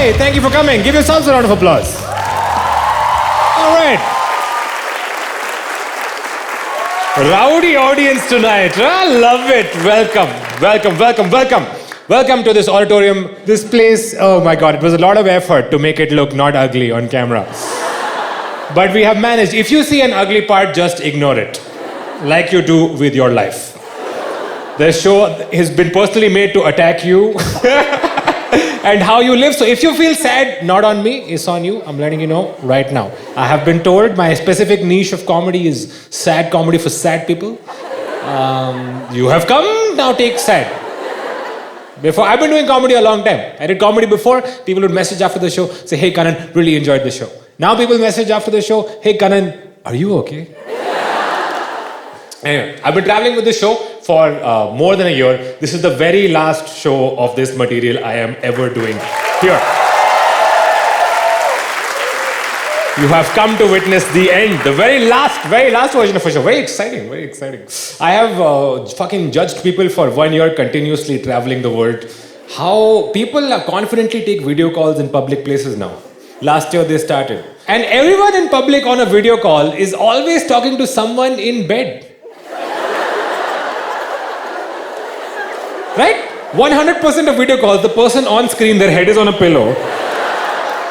Hey, thank you for coming. Give yourselves a round of applause. All right. Rowdy audience tonight. I love it. Welcome to this auditorium. This place, oh my God, it was a lot of effort to make it look not ugly on camera. But we have managed. If you see an ugly part, just ignore it. Like you do with your life. The show has been personally made to attack you and how you live. So if you feel sad, not on me, it's on you. I'm letting you know right now. I have been told my specific niche of comedy is sad comedy for sad people. You have come, now take sad. Before, I've been doing comedy a long time. I did comedy before. People would message after the show, say, hey Kanan, really enjoyed the show. Now people message after the show, hey Kanan, are you okay? Anyway, I've been traveling with this show for more than a year. This is the very last show of this material I am ever doing here. You have come to witness the end, the very last version of a show. Very exciting. I have fucking judged people for 1 year continuously traveling the world. How people confidently take video calls in public places now. Last year they started. And everyone in public on a video call is always talking to someone in bed. Right? 100% of video calls, the person on screen, their head is on a pillow.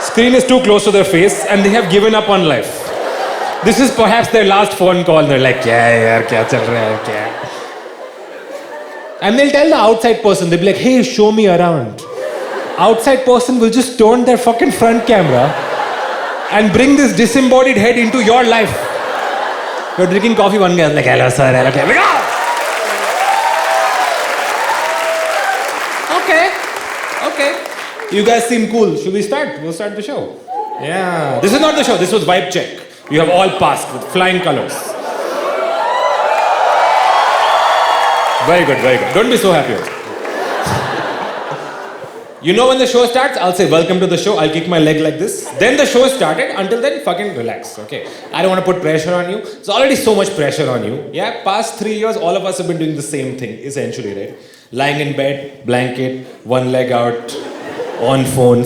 Screen is too close to their face and they have given up on life. This is perhaps their last phone call and they're like, kya chal raha hai, kya? And they'll tell the outside person, they'll be like, hey, show me around. Outside person will just turn their fucking front camera and bring this disembodied head into your life. You're drinking coffee, one guy is like, hello sir, hello. Okay. You guys seem cool. Should we start? We'll start the show. Yeah. This is not the show. This was vibe check. You have all passed with flying colors. Very good. Don't be so happy. You know when the show starts, I'll say welcome to the show. I'll kick my leg like this. Then the show started. Until then, fucking relax. Okay. I don't want to put pressure on you. There's already so much pressure on you. Yeah. Past 3 years, all of us have been doing the same thing, essentially, right? Lying in bed, blanket, one leg out, on phone.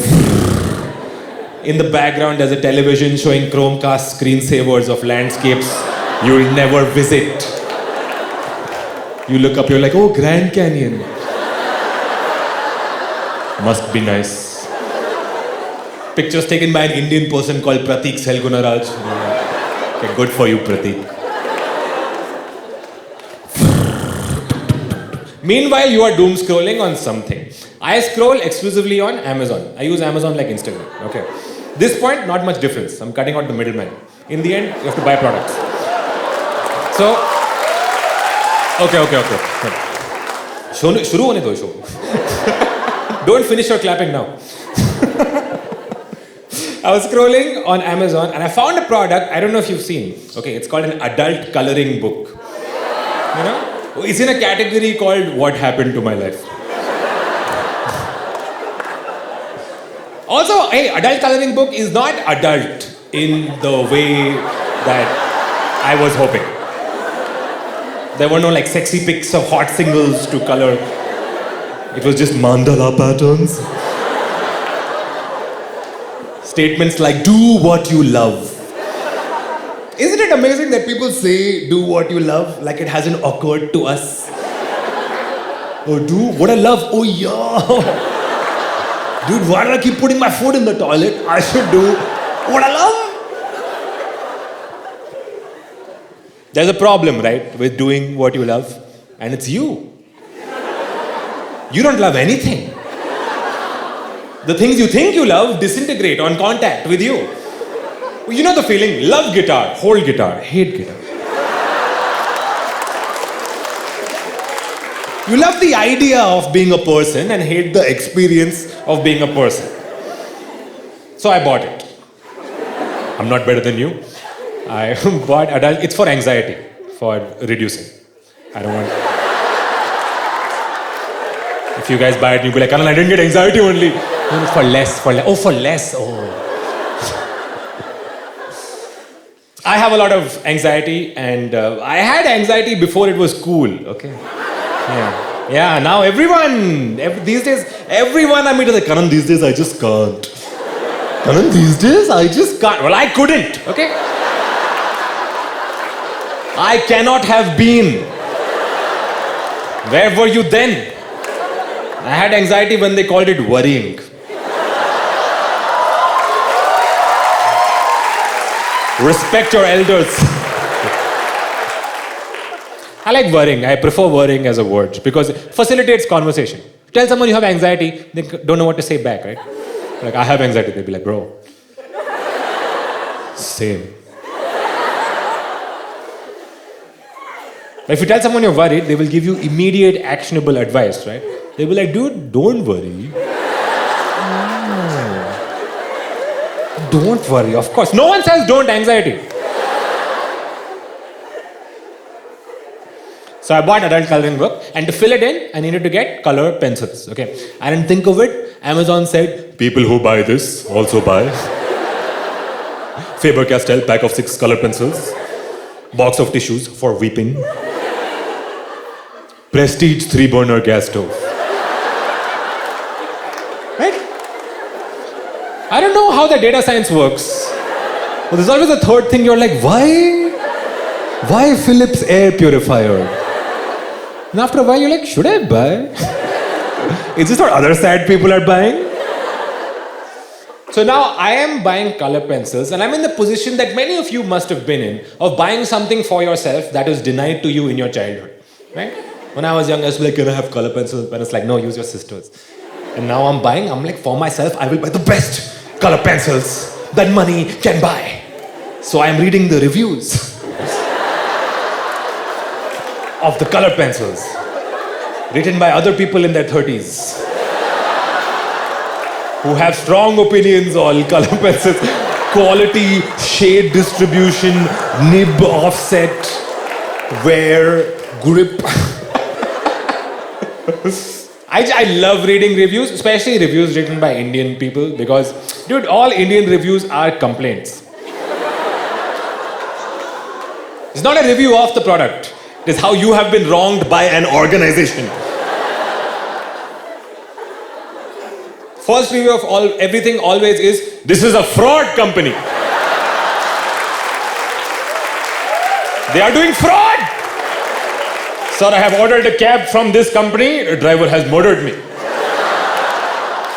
In the background, there's a television showing Chromecast screensavers of landscapes you'll never visit. You look up, you're like, oh, Grand Canyon. Must be nice. Pictures taken by an Indian person called Pratik Selgunaraj. Okay, good for you, Pratik. Meanwhile, you are doom scrolling on something. I scroll exclusively on Amazon. I use Amazon like Instagram. Okay. This point, not much difference. I'm cutting out the middleman. In the end, you have to buy products. So, okay. Shuru hone do show. Don't finish your clapping now. I was scrolling on Amazon and I found a product, I don't know if you've seen. Okay, it's called an adult coloring book. You know? It's in a category called What Happened to My Life. Also, hey, adult coloring book is not adult in the way that I was hoping. There were no like sexy pics of hot singles to color. It was just mandala patterns. Statements like, do what you love. Isn't it amazing that people say, do what you love, like it hasn't occurred to us? Oh, do what I love? Oh, yeah. Dude, why do I keep putting my foot in the toilet? I should do what I love. There's a problem, right, with doing what you love, and it's you. You don't love anything. The things you think you love disintegrate on contact with you. You know the feeling, love guitar, hold guitar, hate guitar. You love the idea of being a person and hate the experience of being a person. So I bought it. I'm not better than you. I bought adult, it's for anxiety, for reducing. I don't want... If you guys buy it, you'll be like, Kanan, I didn't get anxiety only. No, for less. I have a lot of anxiety and I had anxiety before it was cool, okay? Yeah, now these days, everyone I meet is like, Kanan, these days I just can't. Kanan, these days I just can't. Well, I couldn't, okay? I cannot have been. Where were you then? I had anxiety when they called it worrying. Respect your elders. I like worrying. I prefer worrying as a word because it facilitates conversation. Tell someone you have anxiety, they don't know what to say back, right? Like, I have anxiety. They'll be like, bro. Same. If you tell someone you're worried, they will give you immediate actionable advice, right? They'll be like, dude, don't worry. Don't worry, of course. No one says don't anxiety. So I bought adult coloring book, and to fill it in, I needed to get color pencils, okay? I didn't think of it. Amazon said, people who buy this also buy. Faber-Castell, pack of 6 color pencils. Box of tissues for weeping. Prestige 3-burner gas stove. Right? I don't know how the data science works. But there's always a third thing you're like, why? Why Philips air purifier? And after a while you're like, should I buy? Is this what other sad people are buying? So now I am buying color pencils, and I'm in the position that many of you must have been in, of buying something for yourself that was denied to you in your childhood. Right? When I was young, I was like, can I have color pencils? And it's like, no, use your sister's. And now I'm like, for myself, I will buy the best color pencils that money can buy. So I'm reading the reviews of the color pencils, written by other people in their 30s, who have strong opinions on color pencils, quality, shade distribution, nib offset, wear, grip. I love reading reviews, especially reviews written by Indian people, because, dude, all Indian reviews are complaints. It's not a review of the product. It is how you have been wronged by an organization. First review of everything always is, this is a fraud company. They are doing fraud. Sir, I have ordered a cab from this company. The driver has murdered me.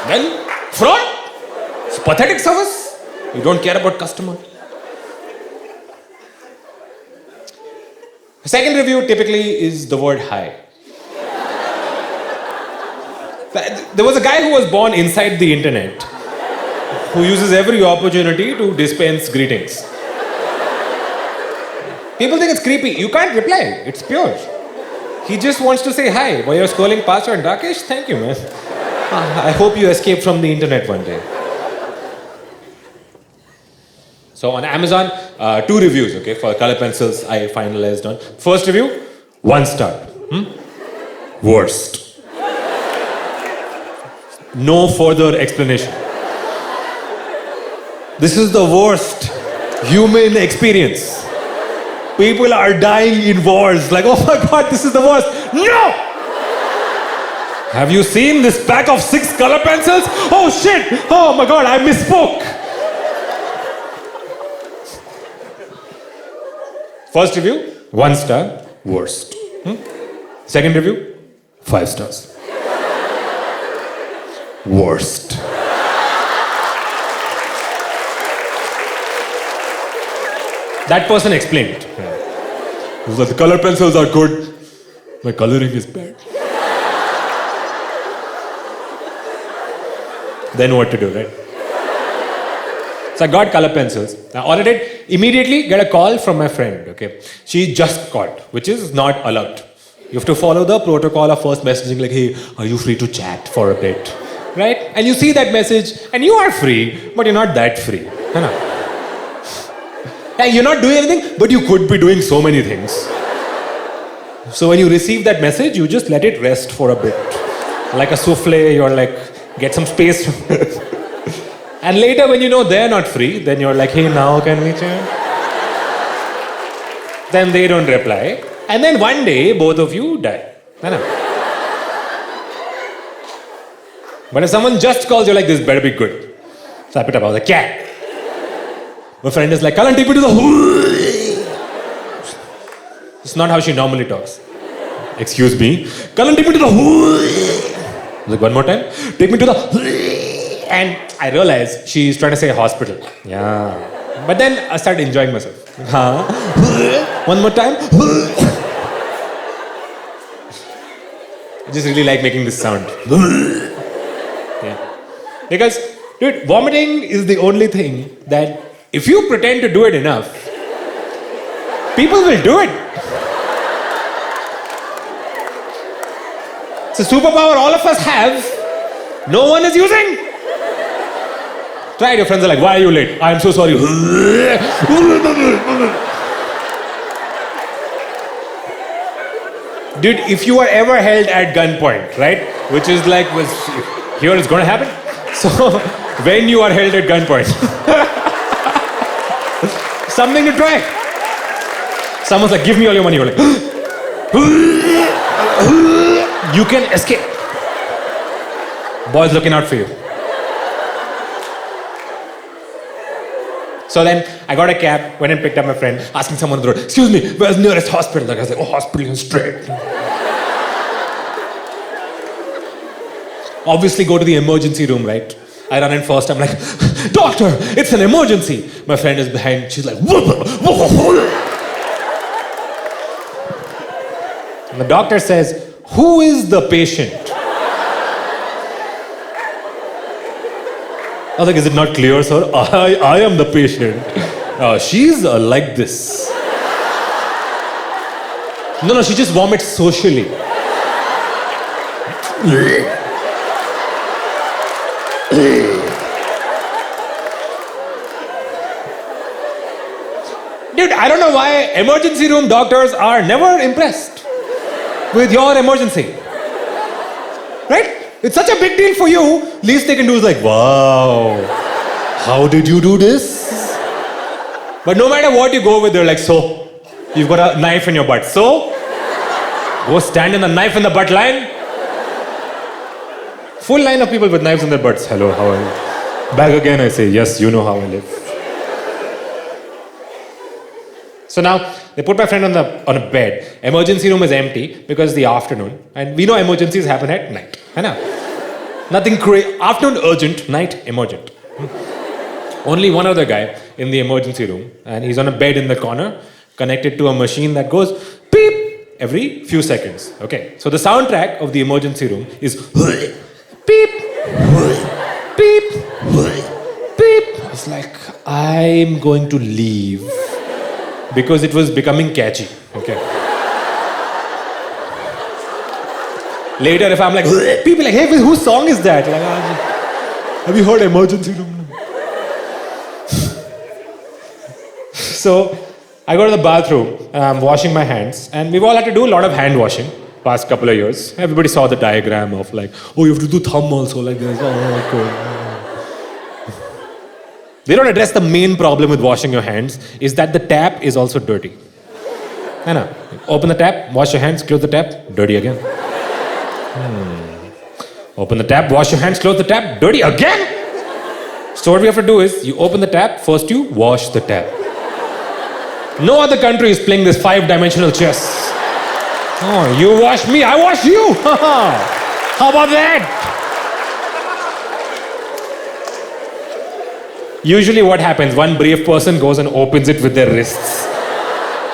Then, fraud? It's pathetic service. You don't care about customer. The second review typically is the word hi. There was a guy who was born inside the internet who uses every opportunity to dispense greetings. People think it's creepy. You can't reply. It's pure. He just wants to say hi while you're scrolling past your Rakesh, thank you, man. I hope you escape from the internet one day. So on Amazon, 2 reviews, okay, for color pencils I finalized on. First review, 1 star. Worst. No further explanation. This is the worst human experience. People are dying in wars. Like, oh my God, this is the worst. No! Have you seen this pack of 6 color pencils? Oh shit! Oh my God, I misspoke. First review, 1 star, worst. Second review, 5 stars. Worst. That person explained. He was like, the color pencils are good. My coloring is bad. Then what to do, right? So I got color pencils. I ordered it, immediately get a call from my friend, okay? She just called, which is not allowed. You have to follow the protocol of first messaging, like, hey, are you free to chat for a bit? Right? And you see that message, and you are free, but you're not that free. Yeah, you're not doing anything, but you could be doing so many things. So when you receive that message, you just let it rest for a bit. Like a souffle, you're like, get some space. And later when you know they're not free, then you're like, hey, now can we chat? Then they don't reply. And then one day, both of you die. But if someone just calls, you're like, this better be good. So I picked up, I was like, cat. My friend is like, Kanan, take me to the It's not how she normally talks. Excuse me. Kanan, take me to the Like, one more time. Take me to the And I realized she's trying to say hospital. Yeah. But then I started enjoying myself. Huh? One more time. I just really like making this sound. Yeah. Because, dude, vomiting is the only thing that if you pretend to do it enough, people will do it. It's a superpower all of us have. No one is using. Try it, your friends are like, why are you late? I'm so sorry. Dude, if you are ever held at gunpoint, right? Which is like, here it's going to happen. So, when you are held at gunpoint, something to try. Someone's like, give me all your money. You're like, you can escape. Boy's looking out for you. So then I got a cab, went and picked up my friend, asking someone on the road, excuse me, where's the nearest hospital? Like I was like, oh, hospital is straight. Obviously go to the emergency room, right? I run in first, I'm like, doctor, it's an emergency. My friend is behind, she's like, and the doctor says, who is the patient? I was like, is it not clear, sir? I am the patient. She's like this. No, she just vomits socially. Dude, I don't know why emergency room doctors are never impressed with your emergency. Right? It's such a big deal for you. Least they can do is like, wow, how did you do this? But no matter what you go with, they're like, so, you've got a knife in your butt. So, go stand in the knife in the butt line. Full line of people with knives in their butts. Hello, how are you? Back again, I say, yes, you know how I live. So now, they put my friend on a bed. Emergency room is empty because it's the afternoon. And we know emergencies happen at night. I know. Nothing crazy. Afternoon urgent, night emergent. Only one other guy in the emergency room. And he's on a bed in the corner, connected to a machine that goes beep every few seconds. Okay. So the soundtrack of the emergency room is beep, beep, beep. It's like, I'm going to leave. Because it was becoming catchy. Okay. Later, if I'm like, people like, hey, whose song is that? Like, have you heard Emergency Room? So, I go to the bathroom, and I'm washing my hands, and we've all had to do a lot of hand washing past couple of years. Everybody saw the diagram of like, oh, you have to do thumb also like this. Oh, cool. They don't address the main problem with washing your hands, is that the tap is also dirty. I know. Open the tap, wash your hands, close the tap, dirty again. Open the tap, wash your hands, close the tap, dirty again? So what we have to do is, you open the tap, first you wash the tap. No other country is playing this 5-dimensional chess. Oh, you wash me, I wash you! How about that? Usually what happens, one brave person goes and opens it with their wrists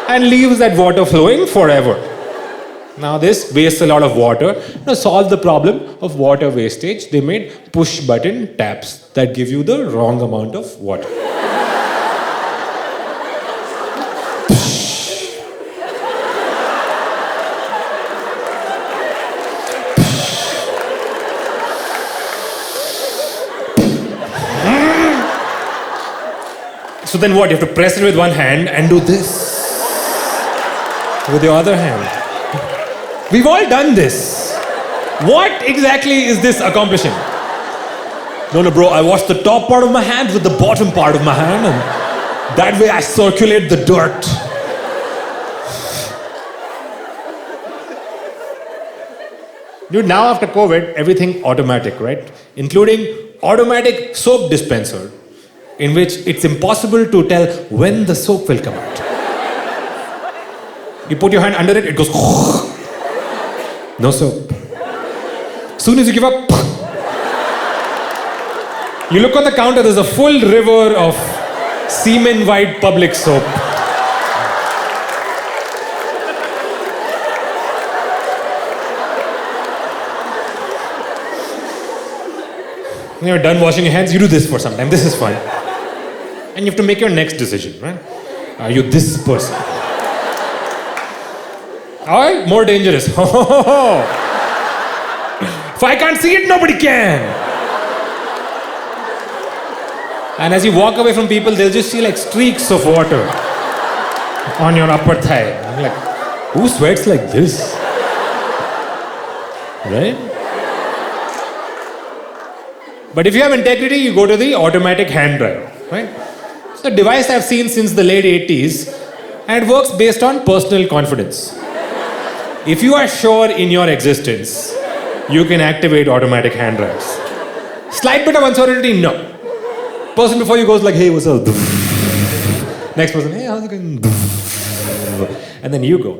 and leaves that water flowing forever. Now this wastes a lot of water. To solve the problem of water wastage, they made push-button taps that give you the wrong amount of water. So then what? You have to press it with one hand and do this with your other hand. We've all done this. What exactly is this accomplishing? No, bro, I wash the top part of my hand with the bottom part of my hand, and that way I circulate the dirt. Dude, now after COVID, everything automatic, right? Including automatic soap dispenser, in which it's impossible to tell when the soap will come out. You put your hand under it, it goes no soap. Soon as you give up, you look on the counter, there's a full river of semen white public soap. When you're done washing your hands, you do this for some time. This is fun. And you have to make your next decision, right? Are you this person? Alright, more dangerous. If I can't see it, nobody can. And as you walk away from people, they'll just see like streaks of water on your upper thigh. I'm like, who sweats like this? Right? But if you have integrity, you go to the automatic hand dryer, right? It's a device I've seen since the late 80s, and it works based on personal confidence. If you are sure in your existence, you can activate automatic hand dryers. Slight bit of uncertainty, no. Person before you goes like, hey, what's up? Next person, hey, how's it going? And then you go.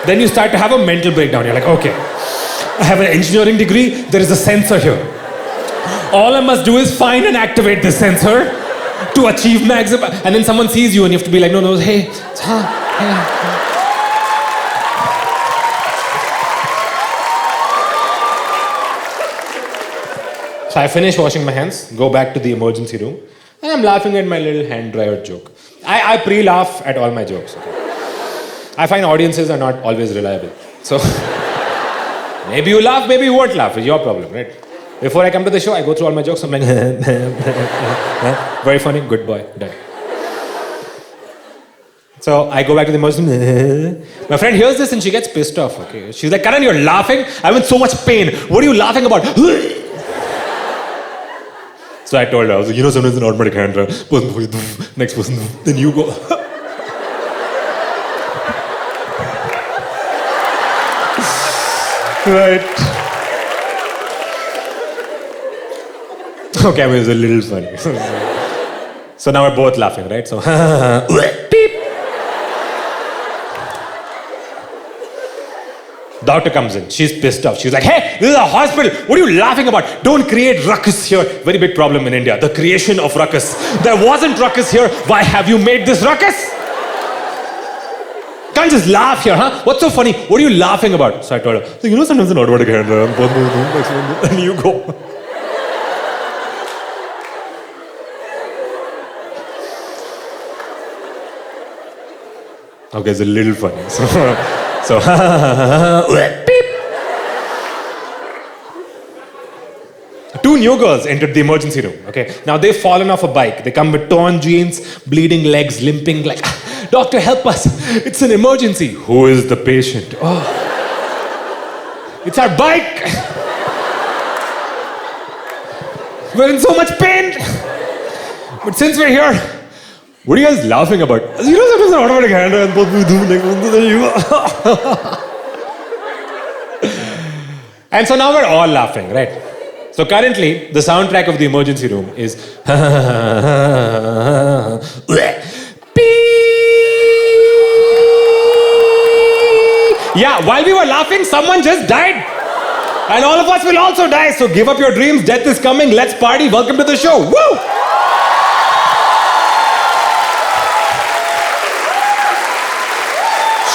Then you start to have a mental breakdown. You're like, okay, I have an engineering degree, there is a sensor here. All I must do is find and activate this sensor to achieve maximum. And then someone sees you and you have to be like, no, hey, hey. So I finish washing my hands, go back to the emergency room, and I'm laughing at my little hand dryer joke. I pre-laugh at all my jokes. Okay? I find audiences are not always reliable. So, maybe you laugh, maybe you won't laugh. It's your problem, right? Before I come to the show, I go through all my jokes. I'm like, very funny, good boy, done. So, I go back to the emergency. My friend hears this and she gets pissed off. Okay, she's like, Kanan, you're laughing? I'm in so much pain. What are you laughing about? So I told her, I was like, sometimes an automatic hand dryer. Next person, then you go. Right. Okay, I mean, it was a little funny. So now we're both laughing, right? So, beep. Doctor comes in. She's pissed off. She's like, hey, this is a hospital. What are you laughing about? Don't create ruckus here. Very big problem in India. The creation of ruckus. There wasn't ruckus here. Why have you made this ruckus? Can't just laugh here, huh? What's so funny? What are you laughing about? So I told her, so, sometimes an automatic hand dryer. And you go. Okay, it's a little funny. So beep. Two new girls entered the emergency room. Okay, now they've fallen off a bike. They come with torn jeans, bleeding legs, limping like, doctor, help us. It's an emergency. Who is the patient? Oh, it's our bike. We're in so much pain. But since we're here, what are you guys laughing about? Sometimes an automatic hand dryer and both we do next one, then you. And so now we're all laughing, right? So currently, the soundtrack of the emergency room is Yeah, while we were laughing, someone just died. And all of us will also die. So give up your dreams, death is coming, let's party, welcome to the show. Woo!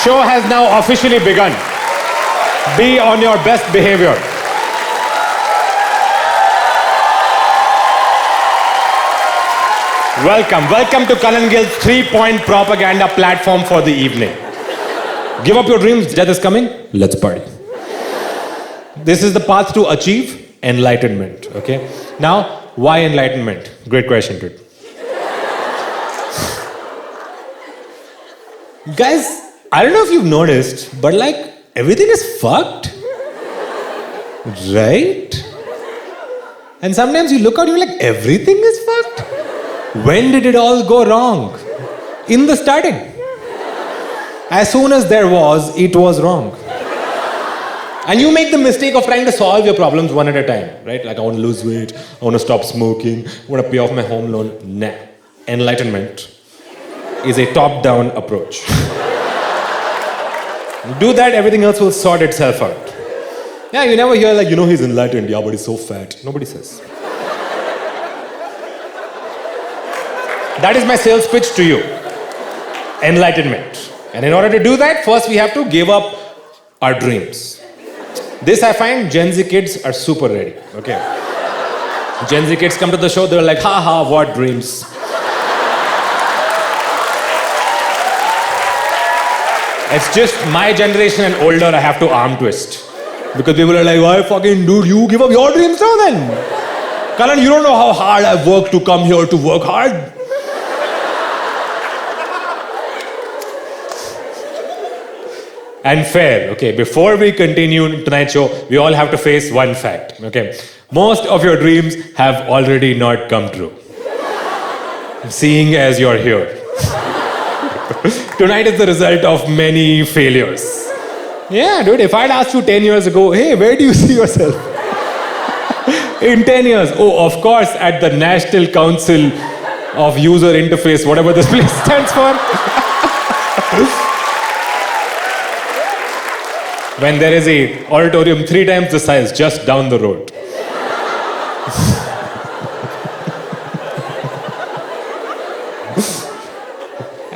Show has now officially begun. Be on your best behavior. Welcome to Kanan Gill's 3-point propaganda platform for the evening. Give up your dreams, death is coming, let's party. This is the path to achieve enlightenment, okay? Now, why enlightenment? Great question, dude. Guys, I don't know if you've noticed, but like, everything is fucked. Right? And sometimes you look out, you're like, everything is fucked? When did it all go wrong? In the starting. As soon as there was, it was wrong. And you make the mistake of trying to solve your problems one at a time, right? Like, I want to lose weight, I want to stop smoking, I want to pay off my home loan. Nah. Enlightenment is a top-down approach. Do that, everything else will sort itself out. Yeah, you never hear like, he's enlightened, yeah, but he's so fat. Nobody says. That is my sales pitch to you. Enlightenment. And in order to do that, first we have to give up our dreams. This I find Gen Z kids are super ready, okay? Gen Z kids come to the show, they're like, ha, what dreams? It's just my generation and older, I have to arm twist. Because people are like, why fucking dude, you give up your dreams now then? Kanan, you don't know how hard I've worked to come here to work hard. And fair, okay, before we continue tonight's show, we all have to face one fact, okay? Most of your dreams have already not come true. Seeing as you're here. Tonight is the result of many failures. Yeah, dude, if I'd asked you 10 years ago, hey, where do you see yourself? In 10 years, oh, of course, at the National Council of User Interface, whatever this place stands for. When there is a auditorium 3 times the size just down the road.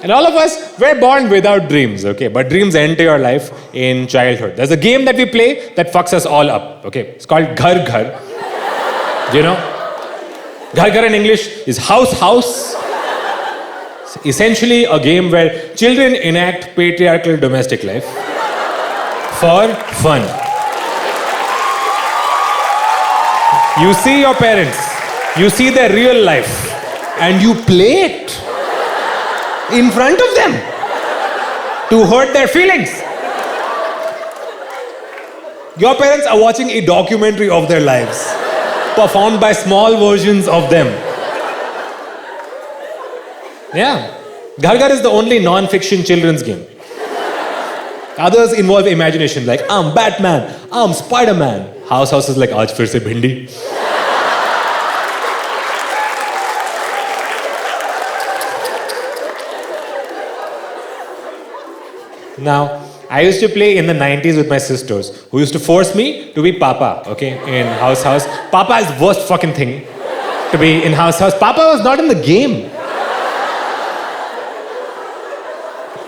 And all of us, we're born without dreams, okay? But dreams enter your life in childhood. There's a game that we play that fucks us all up, okay? It's called Ghar Ghar. Do you know? Ghar Ghar in English is house, house. It's essentially a game where children enact patriarchal domestic life for fun. You see your parents, you see their real life, and you play it in front of them to hurt their feelings. Your parents are watching a documentary of their lives, performed by small versions of them. Yeah. Ghar Ghar is the only non-fiction children's game. Others involve imagination, like, I'm Batman, I'm Spider-Man. House House is like, aaj fir se bhindi. Now, I used to play in the 90s with my sisters, who used to force me to be Papa, okay, in House House. Papa is the worst fucking thing to be in House House. Papa was not in the game.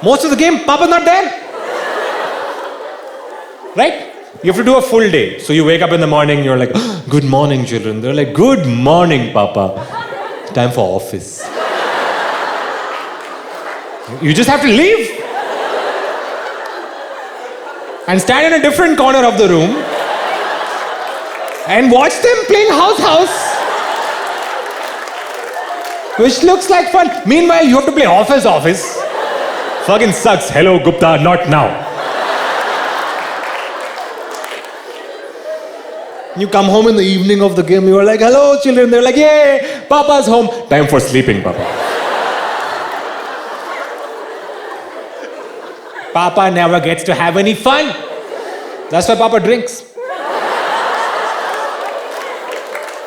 Most of the game, Papa's not there. Right? You have to do a full day. So you wake up in the morning, you're like, oh, good morning, children. They're like, good morning, Papa. Time for office. You just have to leave. And stand in a different corner of the room and watch them playing House House, which looks like fun. Meanwhile, you have to play Office. Fucking sucks. Hello, Gupta, not now. You come home in the evening of the game, you are like, hello, children. They're like, yay, Papa's home. Time for sleeping, Papa. Papa never gets to have any fun. That's why Papa drinks.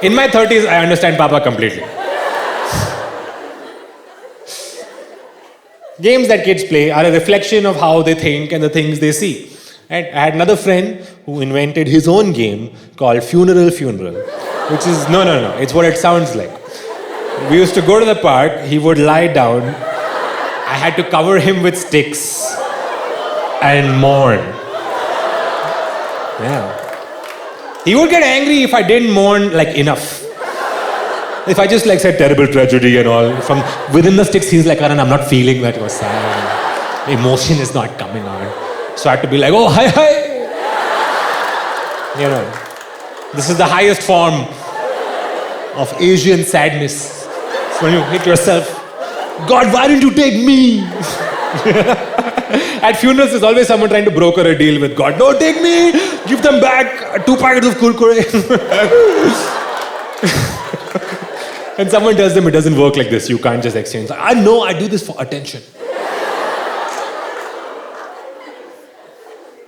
In my 30s, I understand Papa completely. Games that kids play are a reflection of how they think and the things they see. And I had another friend who invented his own game called Funeral, which is, no, it's what it sounds like. We used to go to the park, he would lie down, I had to cover him with sticks and mourn. Yeah. He would get angry if I didn't mourn like enough. If I just like said terrible tragedy and all, from within the sticks he's like, Karan, I'm not feeling that you're sad. Emotion is not coming out. So I had to be like, oh, hi. You know, this is the highest form of Asian sadness. It's when you hit yourself, God, why didn't you take me? At funerals, there's always someone trying to broker a deal with God. No, take me, give them back 2 packets of kurkure. And someone tells them it doesn't work like this. You can't just exchange. I know, I do this for attention.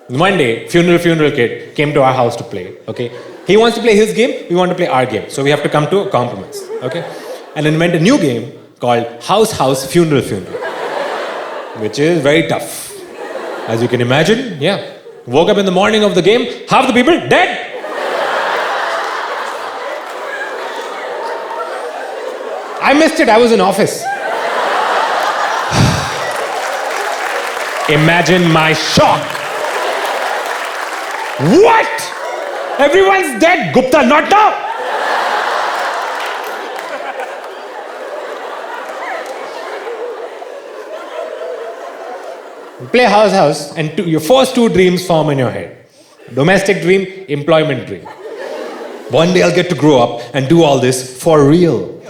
One day, funeral kid came to our house to play, okay? He wants to play his game, we want to play our game. So we have to come to a compromise, okay? And invent a new game called House, Funeral, which is very tough. As you can imagine, yeah. Woke up in the morning of the game, half the people dead. I missed it, I was in office. Imagine my shock. What? Everyone's dead. Gupta, not now. You play house, and your first two dreams form in your head. Domestic dream, employment dream. One day I'll get to grow up and do all this for real.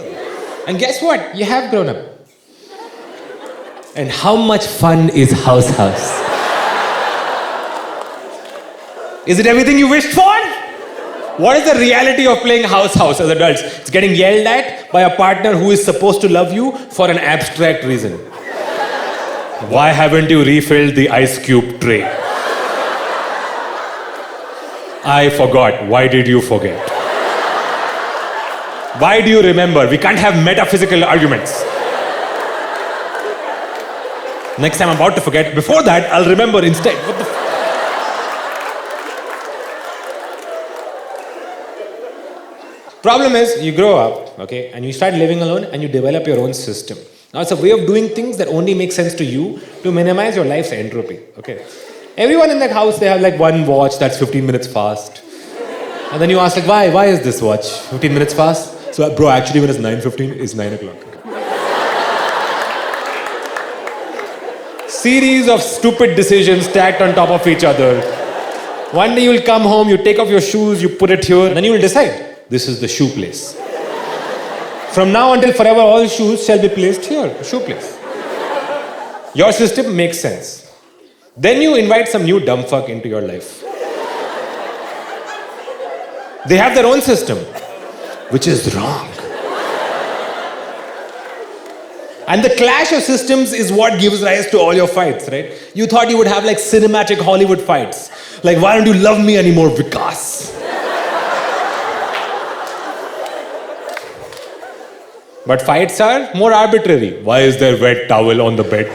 And guess what? You have grown up. And how much fun is house? Is it everything you wished for? What is the reality of playing house as adults? It's getting yelled at by a partner who is supposed to love you for an abstract reason. Why haven't you refilled the ice cube tray? I forgot. Why did you forget? Why do you remember? We can't have metaphysical arguments. Next time I'm about to forget. Before that, I'll remember instead. What the Problem is, you grow up, okay, and you start living alone and you develop your own system. Now, it's a way of doing things that only make sense to you to minimize your life's entropy, okay. Everyone in that house, they have like one watch that's 15 minutes fast. And then you ask, like, why is this watch 15 minutes fast? So, bro, actually when it's 9:15, it's 9 o'clock. Series of stupid decisions stacked on top of each other. One day you'll come home, you take off your shoes, you put it here, and then you will decide. This is the shoe place. From now until forever, all shoes shall be placed here, shoe place. Your system makes sense. Then you invite some new dumb fuck into your life. They have their own system, which is wrong. And the clash of systems is what gives rise to all your fights, right? You thought you would have like cinematic Hollywood fights. Like, why don't you love me anymore, Vikas? But fights are more arbitrary. Why is there wet towel on the bed?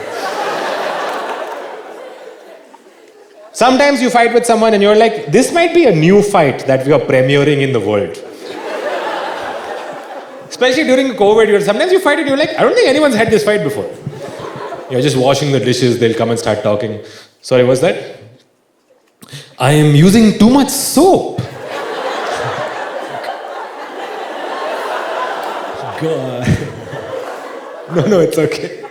Sometimes you fight with someone and you're like, this might be a new fight that we are premiering in the world. Especially during COVID, sometimes you fight and you're like, I don't think anyone's had this fight before. You're just washing the dishes, they'll come and start talking. Sorry, what's that? I am using too much soap. God. No, it's okay.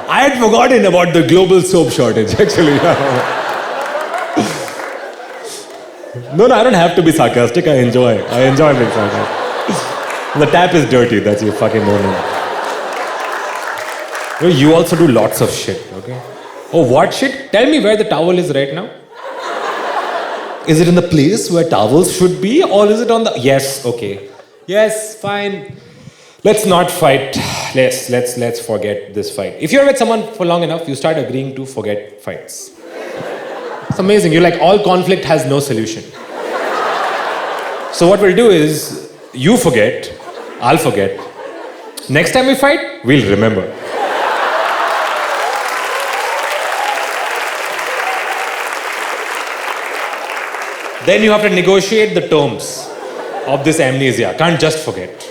I had forgotten about the global soap shortage, actually. No, I don't have to be sarcastic. I enjoy being sarcastic. The tap is dirty, that's your fucking moment. You also do lots of shit, okay? Oh, what shit? Tell me where the towel is right now. Is it in the place where towels should be, or is it on the... Yes, okay. Yes, fine. Let's not fight. Let's forget this fight. If you're with someone for long enough, you start agreeing to forget fights. It's amazing. You're like, all conflict has no solution. So what we'll do is, you forget, I'll forget. Next time we fight, we'll remember. Then you have to negotiate the terms of this amnesia. Can't just forget.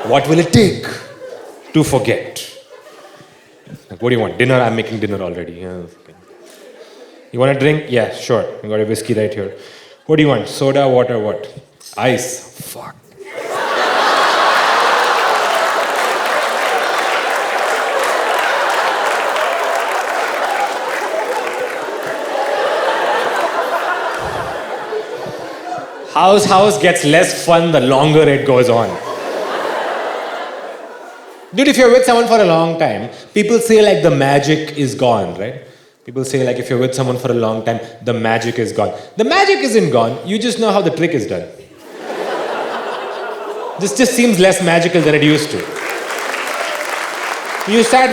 What will it take to forget? Like, what do you want? Dinner? I'm making dinner already. Yeah, okay. You want a drink? Yeah, sure. I got a whiskey right here. What do you want? Soda, water, what? Ice. Fuck. House gets less fun the longer it goes on. Dude, if you're with someone for a long time, people say like the magic is gone, right? People say like if you're with someone for a long time, the magic is gone. The magic isn't gone, you just know how the trick is done. This just seems less magical than it used to.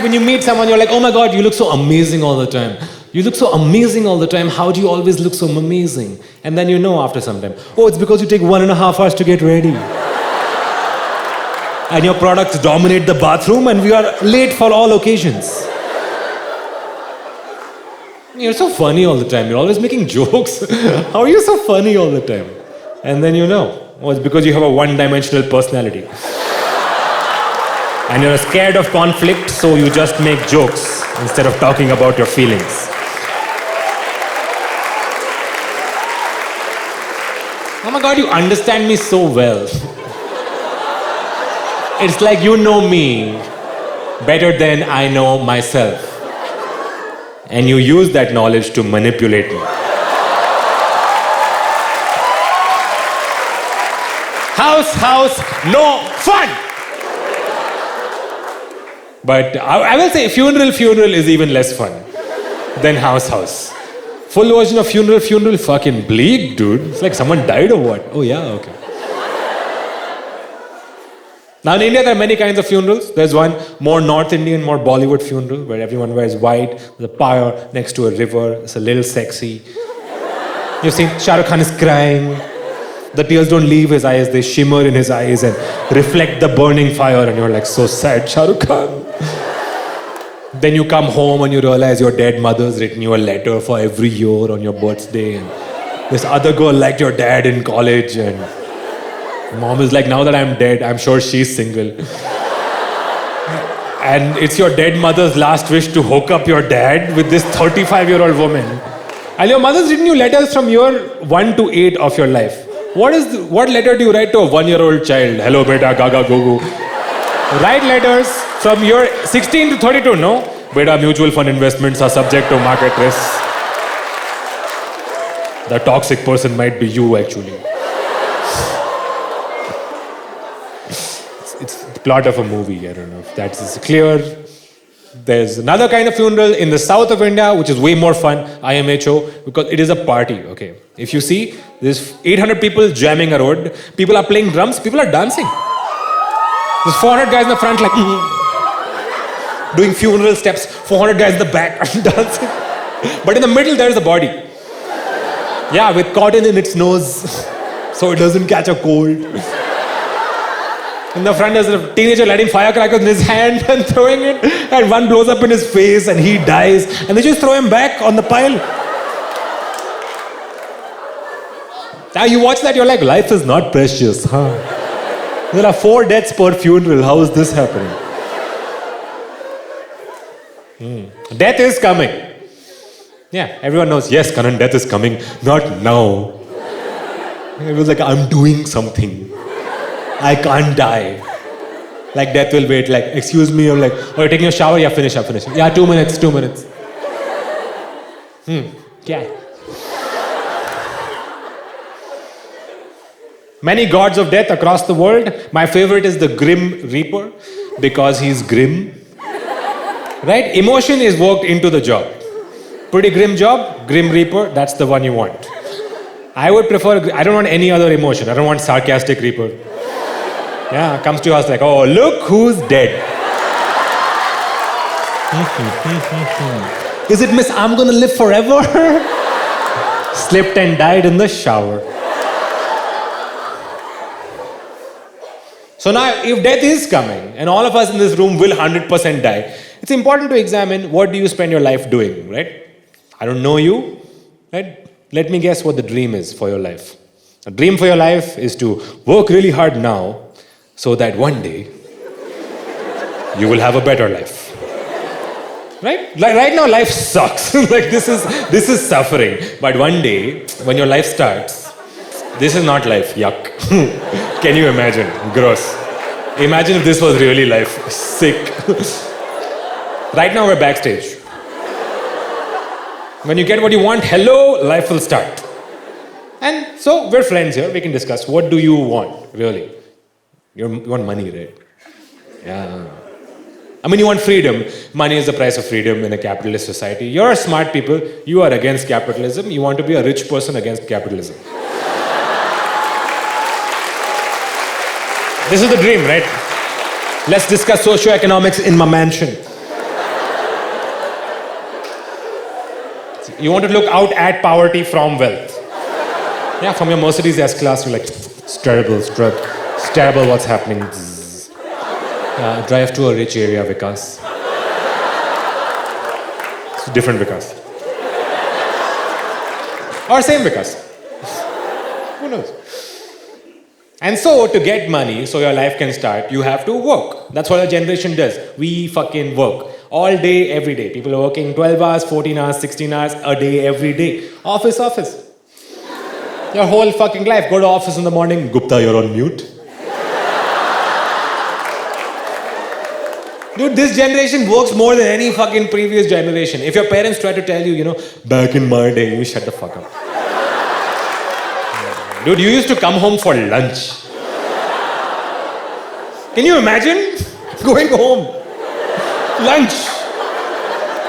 When you meet someone, you're like, oh my God, you look so amazing all the time. You look so amazing all the time. How do you always look so amazing? And then you know after some time, oh, it's because you take 1.5 hours to get ready. And your products dominate the bathroom and we are late for all occasions. You're so funny all the time. You're always making jokes. How are you so funny all the time? And then you know, oh, it's because you have a one-dimensional personality. And you're scared of conflict, so you just make jokes instead of talking about your feelings. Oh my God, you understand me so well. It's like you know me better than I know myself. And you use that knowledge to manipulate me. House, no fun! But I will say funeral is even less fun than house. Full version of funeral, fucking bleak, dude. It's like someone died or what? Oh yeah, okay. Now in India there are many kinds of funerals. There's one more North Indian, more Bollywood funeral where everyone wears white, there's a pyre next to a river, it's a little sexy. You've seen Shah Rukh Khan is crying. The tears don't leave his eyes, they shimmer in his eyes and reflect the burning fire and you're like, so sad, Shah Rukh Khan. Then you come home and you realize your dead mother's written you a letter for every year on your birthday and this other girl liked your dad in college and mom is like, now that I'm dead, I'm sure she's single. And it's your dead mother's last wish to hook up your dad with this 35-year-old woman. And your mother's written you letters from year 1 to 8 of your life. What letter do you write to a 1-year-old child? Hello, beta, gaga, gogo. Write letters from year 16 to 32, no? Beta, mutual fund investments are subject to market risks. The toxic person might be you, actually. It's the plot of a movie, I don't know if that's clear. There's another kind of funeral in the south of India, which is way more fun, IMHO, because it is a party, okay? If you see, there's 800 people jamming a road, people are playing drums, people are dancing. There's 400 guys in the front like, doing funeral steps, 400 guys in the back are dancing. But in the middle, there's a body. Yeah, with cotton in its nose, so it doesn't catch a cold. In the front, there's a teenager lighting firecrackers in his hand and throwing it, and one blows up in his face and he dies, and they just throw him back on the pile. Now you watch that, you're like, life is not precious, huh? There are 4 deaths per funeral, how is this happening? Death is coming. Yeah, everyone knows, yes, Kanan, death is coming, not now. It was like, I'm doing something. I can't die. Like death will wait, like, excuse me, I'm like, oh, you're taking a shower? Yeah, finish. Yeah, 2 minutes. Yeah. Many gods of death across the world. My favorite is the Grim Reaper, because he's grim. Right? Emotion is worked into the job. Pretty grim job, Grim Reaper, that's the one you want. I would prefer, I don't want any other emotion. I don't want sarcastic Reaper. Yeah, comes to your house like, oh, look who's dead. Is it Miss I'm gonna live forever? Slipped and died in the shower. So now, if death is coming, and all of us in this room will 100% die, it's important to examine what do you spend your life doing, right? I don't know you, right? Let me guess what the dream is for your life. A dream for your life is to work really hard now, so that one day, you will have a better life. Right? Like right now, life sucks. Like this is suffering. But one day, when your life starts, this is not life. Yuck. Can you imagine? Gross. Imagine if this was really life. Sick. Right now, we're backstage. When you get what you want, hello, life will start. And so, we're friends here. We can discuss. What do you want, really? You want money, right? Yeah. I mean, you want freedom. Money is the price of freedom in a capitalist society. You're smart people. You are against capitalism. You want to be a rich person against capitalism. This is the dream, right? Let's discuss socioeconomics in my mansion. You want to look out at poverty from wealth. Yeah, from your Mercedes S-Class, you're like, it's terrible, it's terrible what's happening. Drive to a rich area, Vikas. It's different Vikas. Or same Vikas. Who knows? And so, to get money, so your life can start, you have to work. That's what our generation does. We fucking work. All day, every day. People are working 12 hours, 14 hours, 16 hours a day, every day. Office. Your whole fucking life. Go to office in the morning. Gupta, you're on mute. Dude, this generation works more than any fucking previous generation. If your parents try to tell you, back in my day, you shut the fuck up. Dude, you used to come home for lunch. Can you imagine going home? Lunch.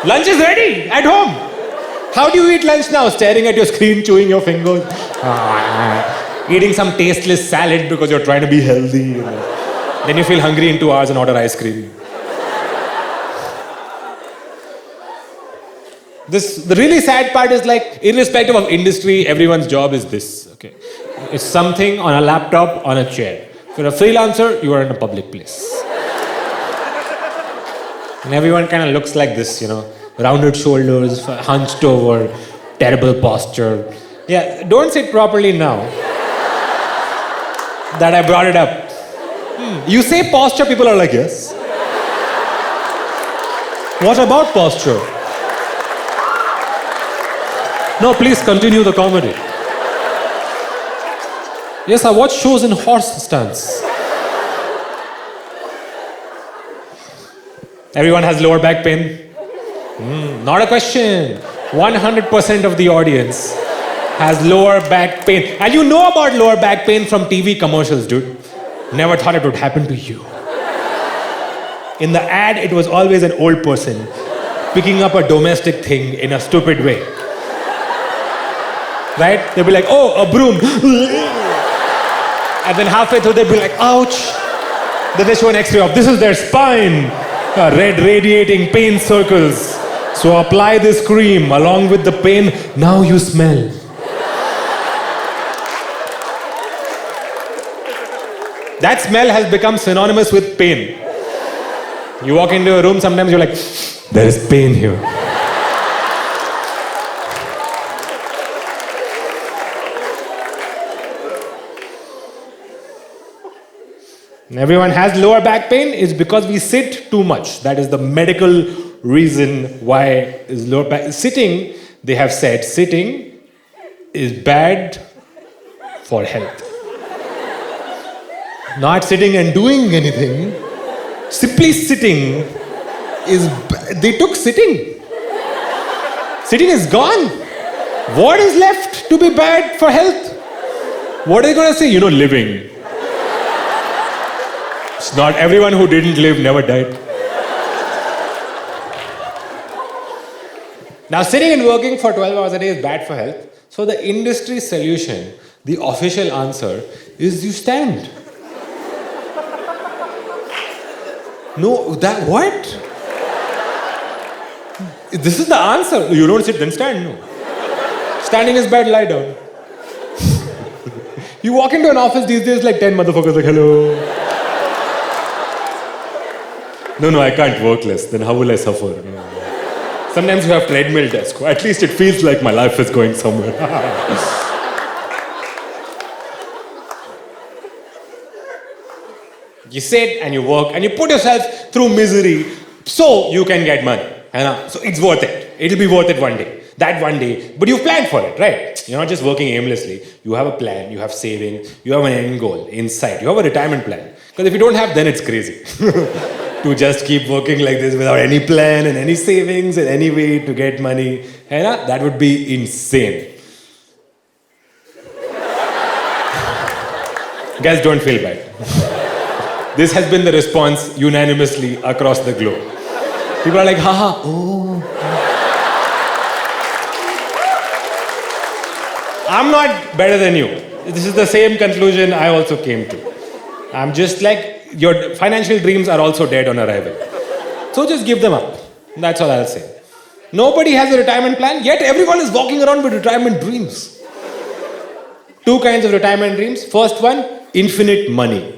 Lunch is ready at home. How do you eat lunch now? Staring at your screen, chewing your fingers. Eating some tasteless salad because you're trying to be healthy. Then you feel hungry in 2 hours and order ice cream. The really sad part is like, irrespective of industry, everyone's job is this. Okay, it's something on a laptop, on a chair. If you're a freelancer, you are in a public place. And everyone kind of looks like this, rounded shoulders, hunched over, terrible posture. Yeah, don't sit properly now that I brought it up. You say posture, people are like, yes. What about posture? No, please continue the comedy. Yes, I watch shows in horse stance. Everyone has lower back pain? Not a question. 100% of the audience has lower back pain. And you know about lower back pain from TV commercials, dude. Never thought it would happen to you. In the ad, it was always an old person picking up a domestic thing in a stupid way. Right? They'll be like, oh, a broom. And then halfway through, they'll be like, ouch. Then they show an X-ray of, this is their spine. Red radiating pain circles. So apply this cream along with the pain. Now you smell. That smell has become synonymous with pain. You walk into a room, sometimes you're like, there is pain here. And everyone has lower back pain is because we sit too much. That is the medical reason why is lower back. Sitting, they have said, sitting is bad for health. Not sitting and doing anything. Simply sitting is they took sitting. Sitting is gone. What is left to be bad for health? What are they going to say? Living. It's not everyone who didn't live never died. Now, sitting and working for 12 hours a day is bad for health. So the industry solution, the official answer, is you stand. No, what? This is the answer. You don't sit, then stand. No. Standing is bad, lie down. You walk into an office these days like 10 motherfuckers like, hello. No, I can't work less. Then how will I suffer? Sometimes you have treadmill desk. At least it feels like my life is going somewhere. You sit and you work and you put yourself through misery so you can get money. So it's worth it. It'll be worth it one day. That one day. But you've planned for it, right? You're not just working aimlessly. You have a plan, you have saving, you have an end goal, insight. You have a retirement plan. Because if you don't have, then it's crazy. To just keep working like this without any plan and any savings and any way to get money. That would be insane. Guys, don't feel bad. This has been the response unanimously across the globe. People are like, haha, oh. I'm not better than you. This is the same conclusion I also came to. I'm just like, your financial dreams are also dead on arrival. So just give them up. That's all I'll say. Nobody has a retirement plan, yet everyone is walking around with retirement dreams. Two kinds of retirement dreams. First one, infinite money.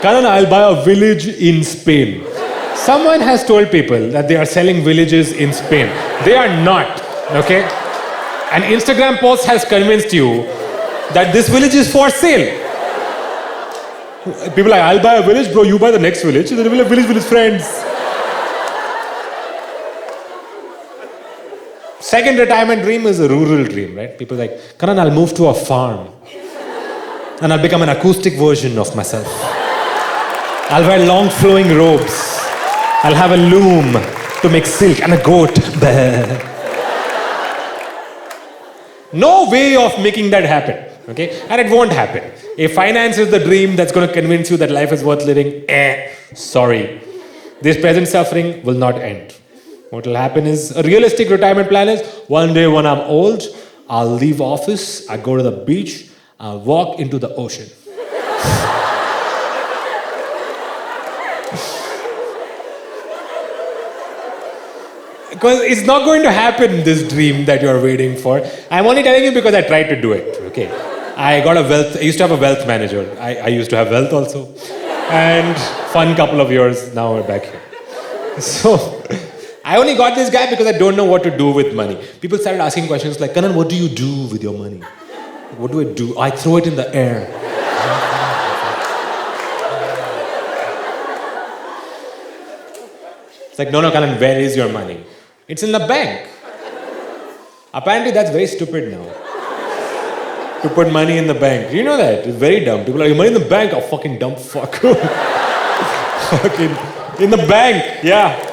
Kanan, I'll buy a village in Spain. Someone has told people that they are selling villages in Spain. They are not, okay? An Instagram post has convinced you that this village is for sale. People are like, I'll buy a village, bro, you buy the next village, and then we'll have village with his friends. Second retirement dream is a rural dream, right? People are like, Kanan, I'll move to a farm. And I'll become an acoustic version of myself. I'll wear long flowing robes. I'll have a loom to make silk and a goat. No way of making that happen, okay? And it won't happen. If finance is the dream that's going to convince you that life is worth living, sorry. This present suffering will not end. What will happen is, a realistic retirement plan is, one day when I'm old, I'll leave office, I go to the beach, I'll walk into the ocean. Because it's not going to happen, this dream that you're waiting for. I'm only telling you because I tried to do it, okay? I used to have a wealth manager. I used to have wealth also. And fun couple of years, now we're back here. So, I only got this guy because I don't know what to do with money. People started asking questions like, Kanan, what do you do with your money? What do I do? I throw it in the air. It's like, no, Kanan, where is your money? It's in the bank. Apparently, that's very stupid now. To put money in the bank. Do you know that? It's very dumb. People are like, money in the bank? Oh, fucking dumb fuck. Fucking in the bank. Yeah.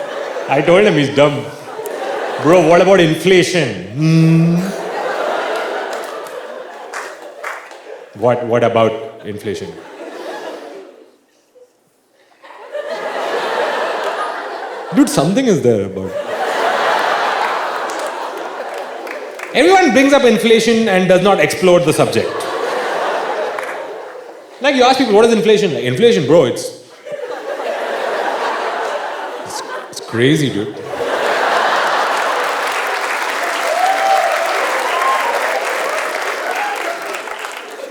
I told him he's dumb. Bro, what about inflation? What about inflation? Dude, something is there about. Everyone brings up inflation and does not explore the subject. Like you ask people, what is inflation? Like, inflation, bro, it's crazy, dude.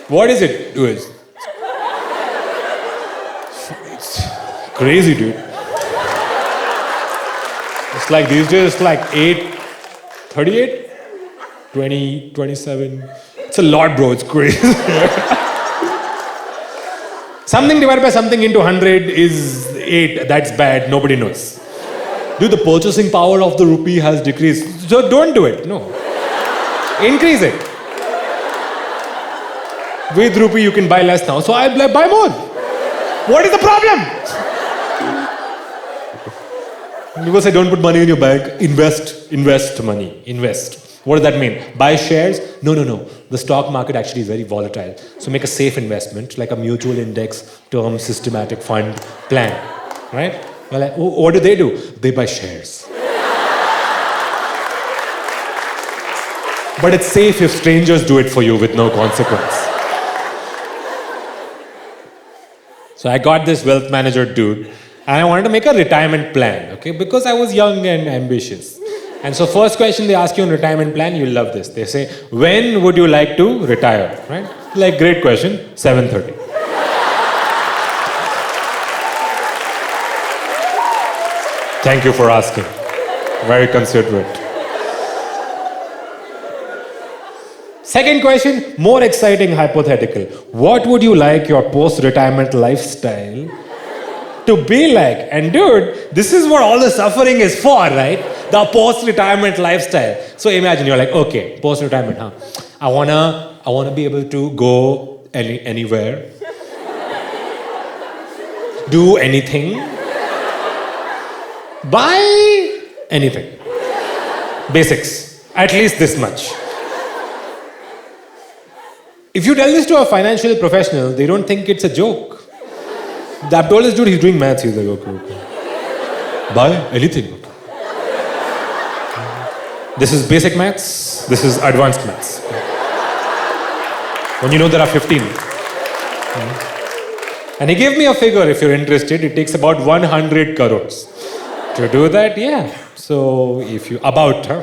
What is it? It's crazy, dude. It's like these days, it's like 8:38. 20, 27. It's a lot, bro. It's crazy. Something divided by something into 100 is 8. That's bad. Nobody knows. Dude, the purchasing power of the rupee has decreased. So don't do it. No. Increase it. With rupee, you can buy less now. So I'll buy more. What is the problem? People say, don't put money in your bank. Invest money. Invest. What does that mean? Buy shares? No. The stock market actually is very volatile. So make a safe investment, like a mutual index, term, systematic fund plan. Right? Well, what do? They buy shares. But it's safe if strangers do it for you with no consequence. So I got this wealth manager dude, and I wanted to make a retirement plan, okay? Because I was young and ambitious. And so first question they ask you on retirement plan, you'll love this. They say, when would you like to retire, right? Like, great question, 7:30. Thank you for asking. Very considerate. Second question, more exciting hypothetical. What would you like your post-retirement lifestyle to be like? And dude, this is what all the suffering is for, right? The post-retirement lifestyle. So imagine you're like, okay, post-retirement, I wanna be able to go anywhere, do anything, buy anything. Basics, at least this much. If you tell this to a financial professional, they don't think it's a joke. I've told this dude, he's doing maths, he's like, okay. Buy anything. This is basic maths, this is advanced maths. When you know there are 15. And he gave me a figure, if you're interested, it takes about 100 crores. To do that, yeah. So if you, about, huh?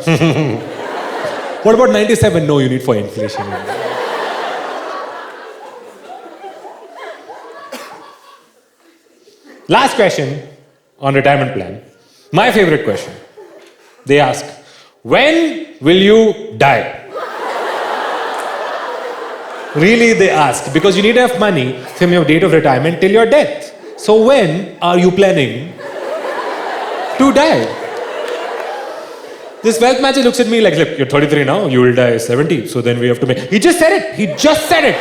What about 97? No, you need for inflation. Last question on retirement plan. My favorite question. They ask, when will you die? Really, they ask, because you need enough money from your date of retirement till your death. So when are you planning to die? This wealth manager looks at me like, look, you're 33 now, you will die 70, so then we have to make... He just said it. He just said it.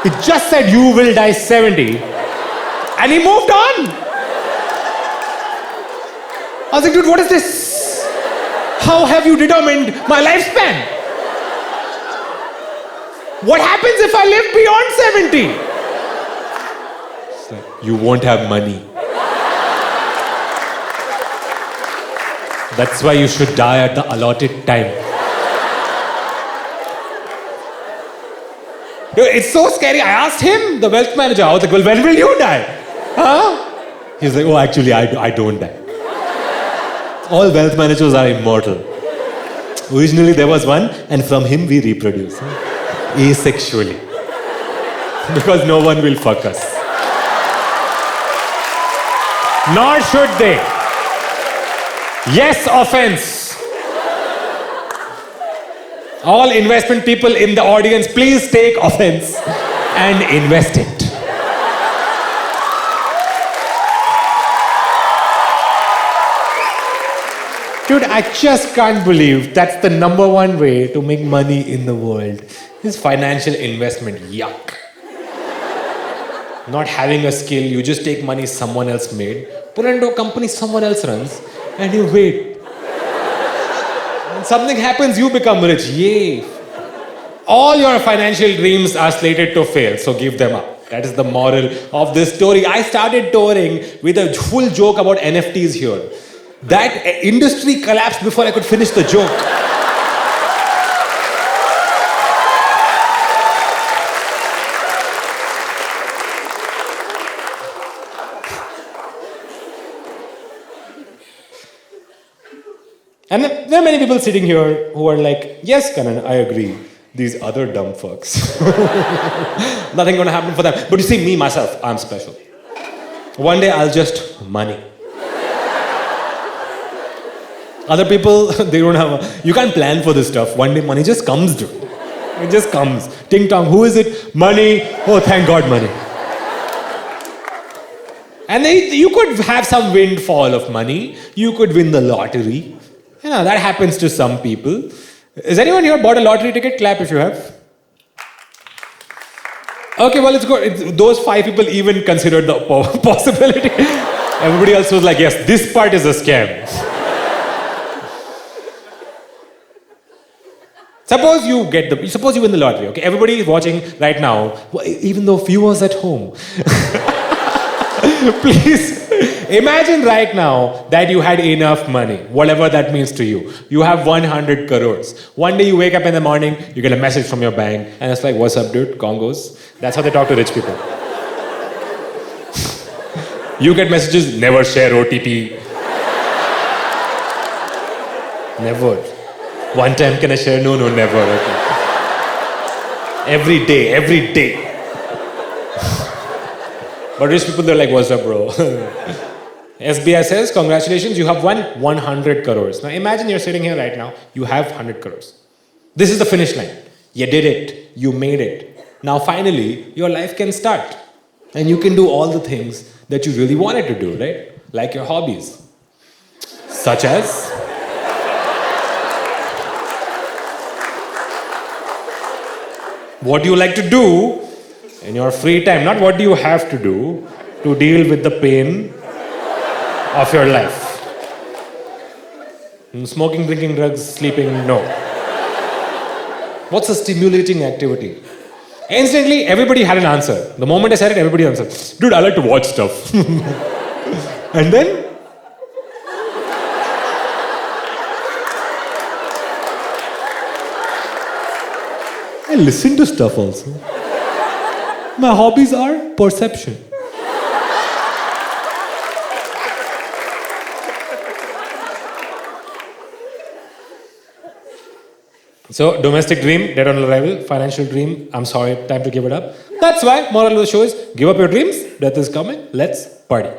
He just said you will die 70. And he moved on. I was like, dude, what is this? How have you determined my lifespan? What happens if I live beyond 70? It's like, you won't have money. That's why you should die at the allotted time. It's so scary. I asked him, the wealth manager, I was like, well, when will you die? Huh? He's like, oh, actually, I don't die. All wealth managers are immortal. Originally, there was one, and from him we reproduce. Asexually. Because no one will fuck us. Nor should they. Yes, offense. All investment people in the audience, please take offense and invest it. Dude, I just can't believe that's the number one way to make money in the world. Is financial investment. Yuck. Not having a skill, you just take money someone else made, put it into a company someone else runs, and you wait. When something happens, you become rich. Yay. All your financial dreams are slated to fail, so give them up. That is the moral of this story. I started touring with a full joke about NFTs here. That industry collapsed before I could finish the joke. And there are many people sitting here who are like, yes, Kanan, I agree. These other dumb fucks. Nothing gonna happen for them. But you see, me, myself, I'm special. One day I'll just money. Other people, they don't have you can't plan for this stuff. One day money just comes, dude. It just comes. Ting tong, who is it? Money. Oh, thank God, money. And you could have some windfall of money. You could win the lottery. You know, that happens to some people. Is anyone here bought a lottery ticket? Clap if you have. Okay, well, it's good. Those 5 people even considered the possibility. Everybody else was like, yes, this part is a scam. Suppose you win the lottery, okay? Everybody is watching right now, even though viewers at home. Please, imagine right now that you had enough money, whatever that means to you. You have 100 crores. One day you wake up in the morning, you get a message from your bank, and it's like, what's up, dude? Congos. That's how they talk to rich people. You get messages, never share OTP. Never. One time can I share? No, never. Okay. Every day. But rich people, they're like, what's up, bro? SBI says, congratulations, you have won 100 crores. Now imagine you're sitting here right now, you have 100 crores. This is the finish line. You did it. You made it. Now finally, your life can start. And you can do all the things that you really wanted to do, right? Like your hobbies. Such as... what do you like to do in your free time? Not what do you have to do to deal with the pain of your life. Smoking, drinking, drugs, sleeping, no. What's a stimulating activity? Instantly, everybody had an answer. The moment I said it, everybody answered. Dude, I like to watch stuff. And then? I listen to stuff also. My hobbies are perception. So, domestic dream, dead on arrival. Financial dream, I'm sorry, time to give it up. That's why, moral of the show is, give up your dreams, death is coming, let's party.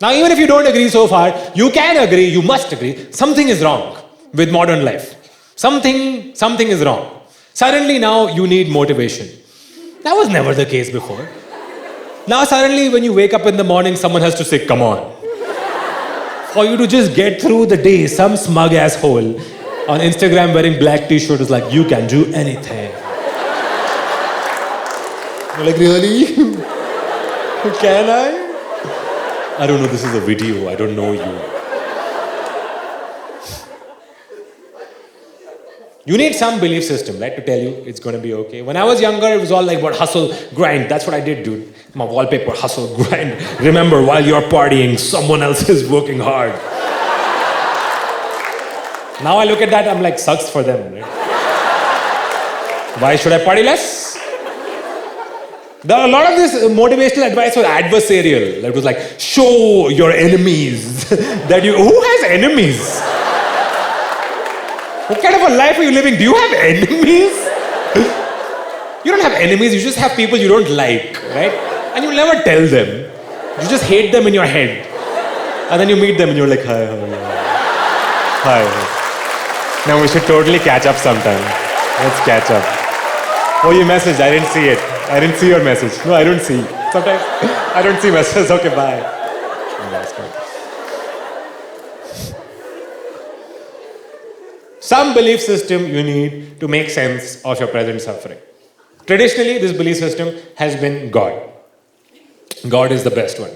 Now, even if you don't agree so far, you can agree, you must agree, something is wrong with modern life. Something is wrong. Suddenly now you need motivation. That was never the case before. Now suddenly when you wake up in the morning, someone has to say, come on. For you to just get through the day, some smug asshole on Instagram wearing black t-shirt is like, you can do anything. You're like, really? Can I? I don't know, this is a video, I don't know you. You need some belief system, right, to tell you it's going to be okay. When I was younger, it was all like about hustle, grind. That's what I did, dude. My wallpaper, hustle, grind. Remember, while you're partying, someone else is working hard. Now I look at that, I'm like, sucks for them, right? Why should I party less? A lot of this motivational advice was adversarial. It was like, show your enemies that you... Who has enemies? What kind of a life are you living? Do you have enemies? You don't have enemies, you just have people you don't like, right? And you'll never tell them. You just hate them in your head. And then you meet them and you're like, hi, how are you? Hi. Now we should totally catch up sometime. Let's catch up. Oh, you messaged, I didn't see it. I didn't see your message. No, I don't see. Sometimes I don't see messages. Okay, bye. Oh, that's good. Some belief system you need to make sense of your present suffering. Traditionally, this belief system has been God. God is the best one.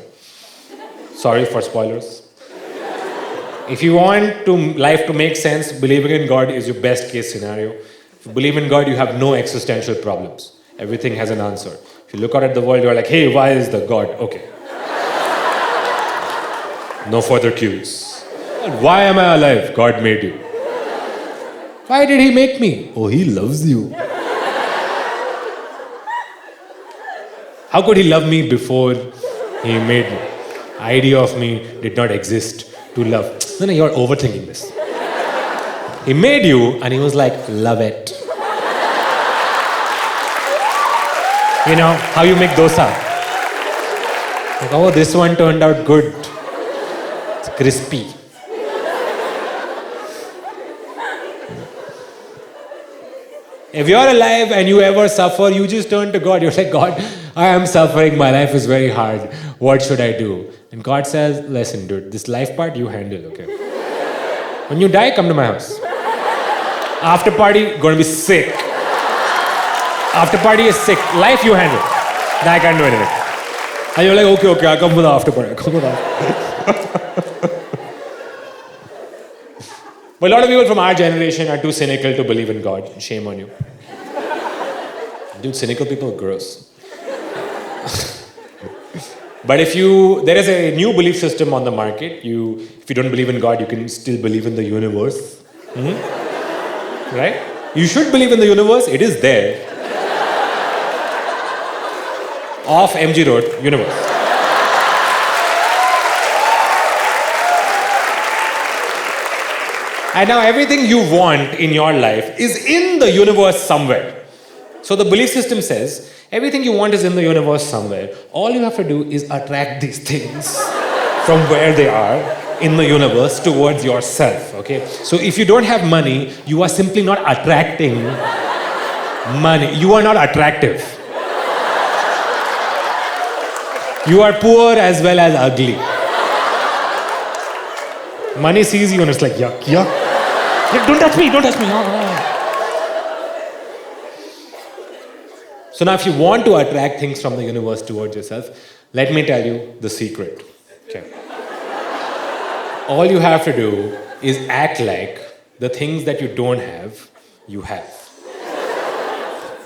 Sorry for spoilers. If you want life to make sense, believing in God is your best case scenario. If you believe in God, you have no existential problems. Everything has an answer. If you look out at the world, you're like, hey, why is the God? Okay. No further cues. Why am I alive? God made you. Why did he make me? Oh, he loves you. How could he love me before he made me? Idea of me did not exist to love. No, you're overthinking this. He made you and he was like, love it. You know, how you make dosa. Like, oh, this one turned out good. It's crispy. If you're alive and you ever suffer, you just turn to God. You're like, God, I am suffering. My life is very hard. What should I do? And God says, listen, dude, this life part you handle, okay? When you die, come to my house. After party, gonna be sick. After party is sick. Life you handle. I can't do anything. And you're like, okay, I'll come for the after party. I'll come for the after party. But a lot of people from our generation are too cynical to believe in God. Shame on you. Dude, cynical people are gross. But there is a new belief system on the market. If you don't believe in God, you can still believe in the universe. Mm-hmm. Right? You should believe in the universe. It is there. Off MG Road, universe. And now everything you want in your life is in the universe somewhere. So the belief system says, everything you want is in the universe somewhere. All you have to do is attract these things from where they are in the universe towards yourself, okay? So if you don't have money, you are simply not attracting money. You are not attractive. You are poor as well as ugly. Money sees you and it's like, yuck, yuck. Don't touch me, don't touch me. So now if you want to attract things from the universe towards yourself, let me tell you the secret. Okay. All you have to do is act like the things that you don't have, you have.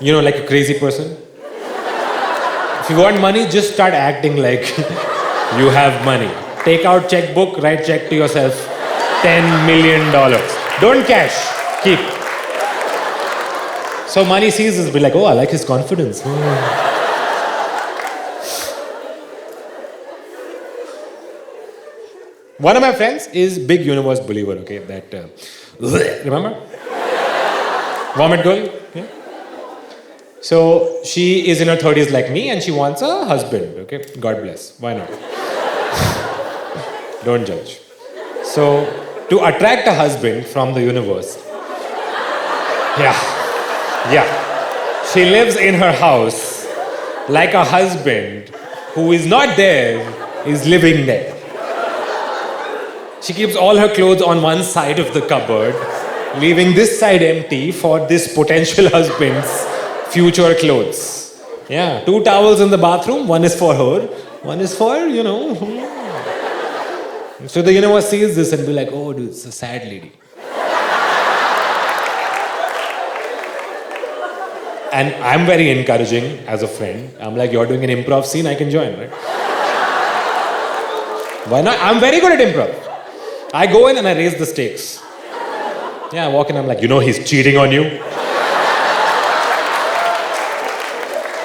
You know, like a crazy person. If you want money, just start acting like you have money. Take out checkbook, write check to yourself, $10 million. Don't cash, keep. So money sees this, be like, oh, I like his confidence. One of my friends is big universe believer, okay, remember? Vomit girl? Yeah. So she is in her 30s like me and she wants a husband, okay? God bless. Why not? Don't judge. So, to attract a husband from the universe, yeah, she lives in her house like a husband who is not there is living there. She keeps all her clothes on one side of the cupboard, leaving this side empty for this potential husband's future clothes. Yeah, 2 towels in the bathroom, one is for her, one is for, So the universe sees this and be like, oh dude, it's a sad lady. And I'm very encouraging as a friend. I'm like, you're doing an improv scene, I can join, right? Why not? I'm very good at improv. I go in and I raise the stakes. Yeah, I walk in, I'm like, he's cheating on you.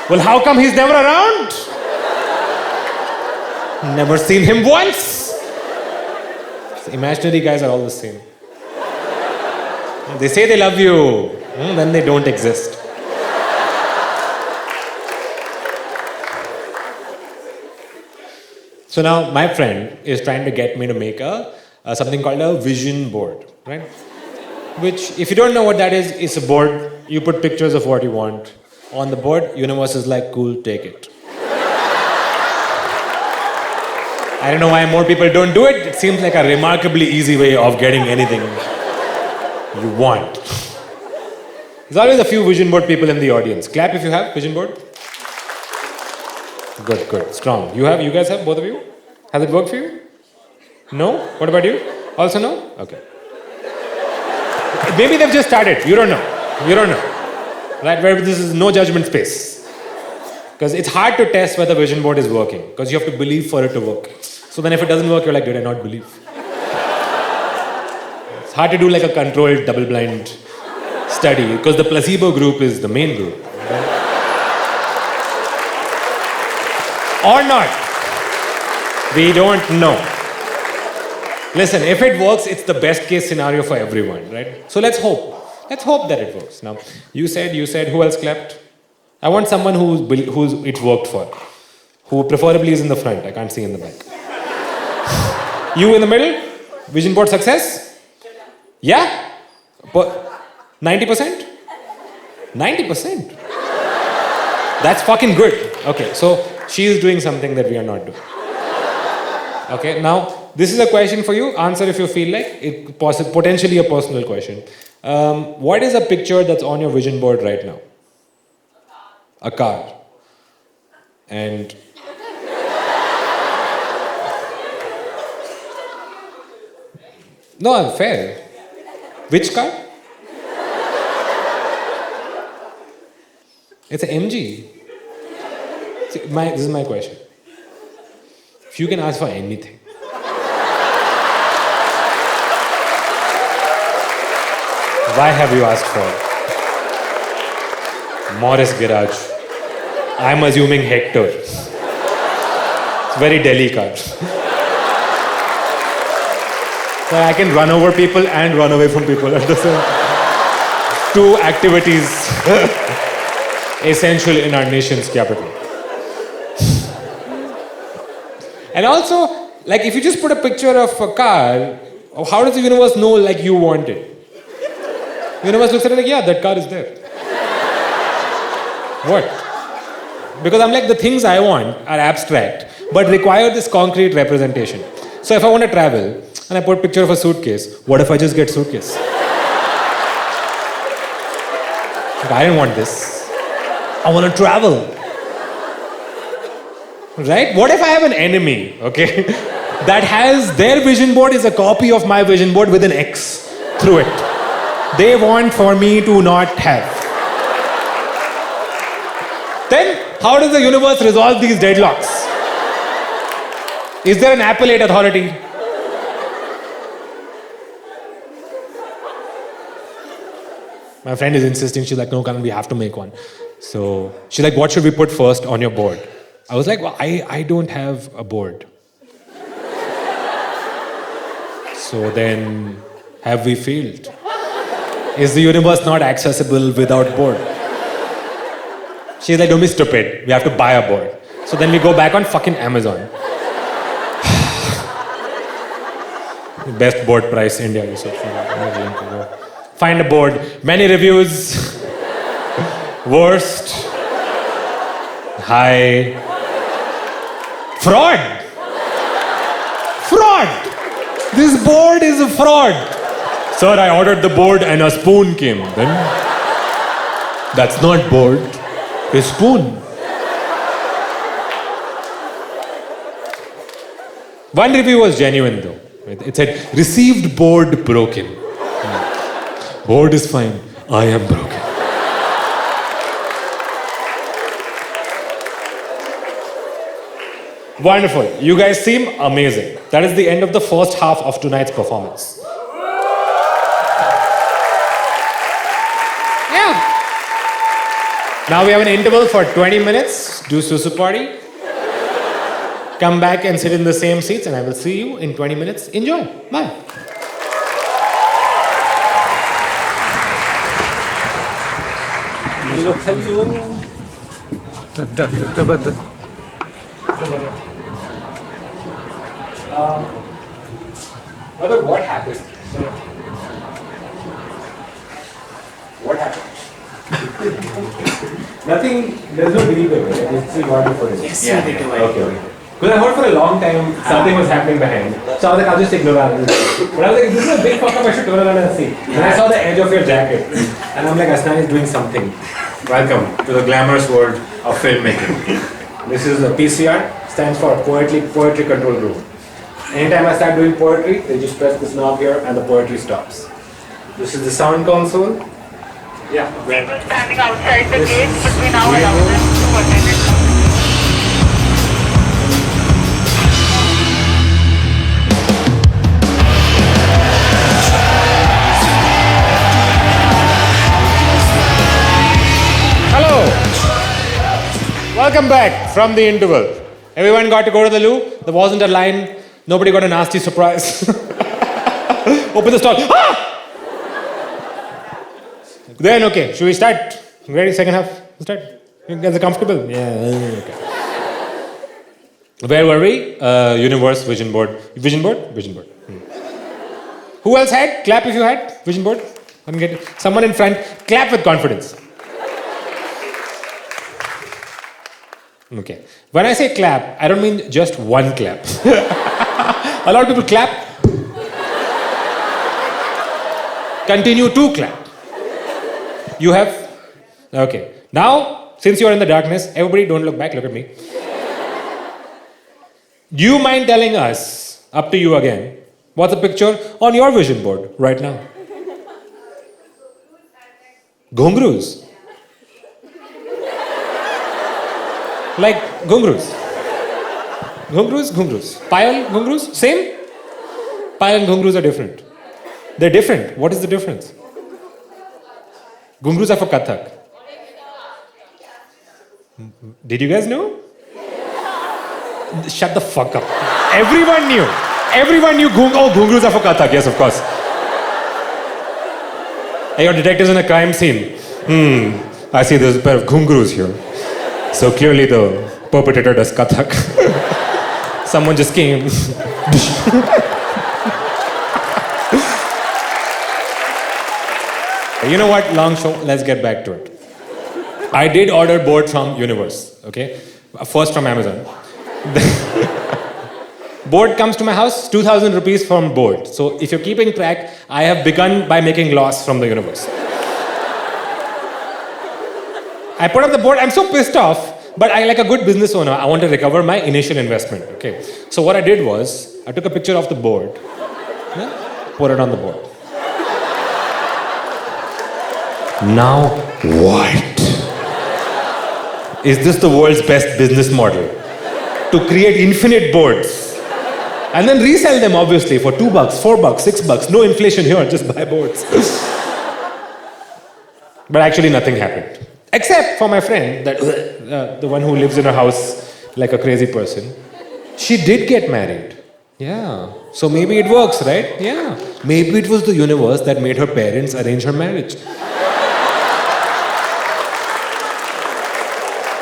Well, how come he's never around? Never seen him once. Imaginary guys are all the same. They say they love you, then they don't exist. So now my friend is trying to get me to make something called a vision board, right? Which, if you don't know what that is, it's a board. You put pictures of what you want. On the board, universe is like, cool, take it. I don't know why more people don't do it. It seems like a remarkably easy way of getting anything you want. There's always a few vision board people in the audience. Clap if you have vision board. Good, strong. You guys have, both of you? Has it worked for you? No? What about you? Also no? Okay. Maybe they've just started. You don't know. Right? Where this is no judgment space. Because it's hard to test whether vision board is working. Because you have to believe for it to work. So then if it doesn't work, you're like, did I not believe? It's hard to do like a controlled double-blind study. Because the placebo group is the main group. Right? Or not. We don't know. Listen, if it works, it's the best case scenario for everyone, right? So let's hope. Let's hope that it works. Now, you said, who else clapped? I want someone who's it worked for. Who preferably is in the front. I can't see in the back. You in the middle? Vision board success? Yeah? 90%? 90%? That's fucking good. Okay, so she is doing something that we are not doing. Okay, now, this is a question for you. Answer if you feel like it. Potentially a personal question. What is a picture that's on your vision board right now? A car. And no, I'm fair. Which car? It's an MG. See, this is my question. If you can ask for anything, why have you asked for Morris Garage? I'm assuming Hector. It's very Delhi car. So I can run over people and run away from people at the same time. 2 activities essential in our nation's capital. And also, like if you just put a picture of a car, how does the universe know like you want it? The universe looks at it like, yeah, that car is there. What? Because I'm like, the things I want are abstract, but require this concrete representation. So if I want to travel, and I put a picture of a suitcase, what if I just get suitcase? Like, I didn't want this. I want to travel. Right? What if I have an enemy, okay, that has their vision board is a copy of my vision board with an X through it. They want for me to not have. Then, how does the universe resolve these deadlocks? Is there an appellate authority? My friend is insisting, she's like, no, Kanan, we have to make one. So, she's like, what should we put first on your board? I was like, well, I don't have a board. So then, have we failed? Is the universe not accessible without board? She's like, don't be stupid. We have to buy a board. So then we go back on fucking Amazon. Best board price, India research. Find a board. Many reviews. Worst. High. Fraud. Fraud. This board is a fraud. Sir, I ordered the board and a spoon came. Then that's not board. It's spoon. One review was genuine though. It said, received board broken. Board is fine. I am broken. Wonderful. You guys seem amazing. That is the end of the first half of tonight's performance. Yeah. Now we have an interval for 20 minutes. Do susu party. Come back and sit in the same seats and I will see you in 20 minutes. Enjoy. Bye. What happened? What happened? Nothing, there's no delivery, right? It's still wonderful. Yes, yeah, they do. Okay. Because I heard for a long time something was happening behind. So I was like, I'll just ignore that. But I was like, this is a big fuck up, I should turn around and see. And I saw the edge of your jacket. And I'm like, Asnan is doing something. Welcome to the glamorous world of filmmaking. This is the PCR, stands for Poetry Control Room. Anytime I start doing poetry, they just press this knob here and the poetry stops. This is the sound console. Yeah. People standing outside the gate, but we now allow them to attend it. Hello. Welcome back from the interval. Everyone got to go to the loo. There wasn't a line. Nobody got a nasty surprise. Open the stall. Ah! Then, okay, should we start? Ready? Second half? Start? You guys are comfortable? Yeah, okay. Where were we? Universe, vision board. Vision board? Vision board. Who else had? Clap if you had. Vision board. I can get it. Someone in front. Clap with confidence. Okay. When I say clap, I don't mean just one clap. A lot of people clap. Continue to clap. You have? Okay. Now, since you are in the darkness, everybody don't look back, look at me. Do you mind telling us, up to you again, what's the picture on your vision board right now? Ghungroos. Like ghungroos. Ghungroos. Payal, ghungroos, same? Payal and ghungroos are different. They're different. What is the difference? Ghungroos are for Kathak. Did you guys know? Shut the fuck up. Everyone knew. Everyone knew ghungroos are for Kathak. Yes, of course. Hey, your detectives in a crime scene. I see there's a pair of ghungroos here. So clearly the perpetrator does Kathak. Someone just came. You know what? Long show. Let's get back to it. I did order board from Universe. Okay, first from Amazon. Board comes to my house. 2,000 rupees from board. So if you're keeping track, I have begun by making loss from the Universe. I put up the board. I'm so pissed off. But I, like a good business owner, I want to recover my initial investment. Okay. So what I did was, I took a picture of the board, put it on the board. Now what? Is this the world's best business model? To create infinite boards and then resell them obviously for $2, $4, $6. No inflation here, just buy boards. But actually nothing happened. Except for my friend, that the one who lives in a house like a crazy person. She did get married Yeah. So maybe it works, right? Yeah. Maybe it was the universe that made her parents arrange her marriage.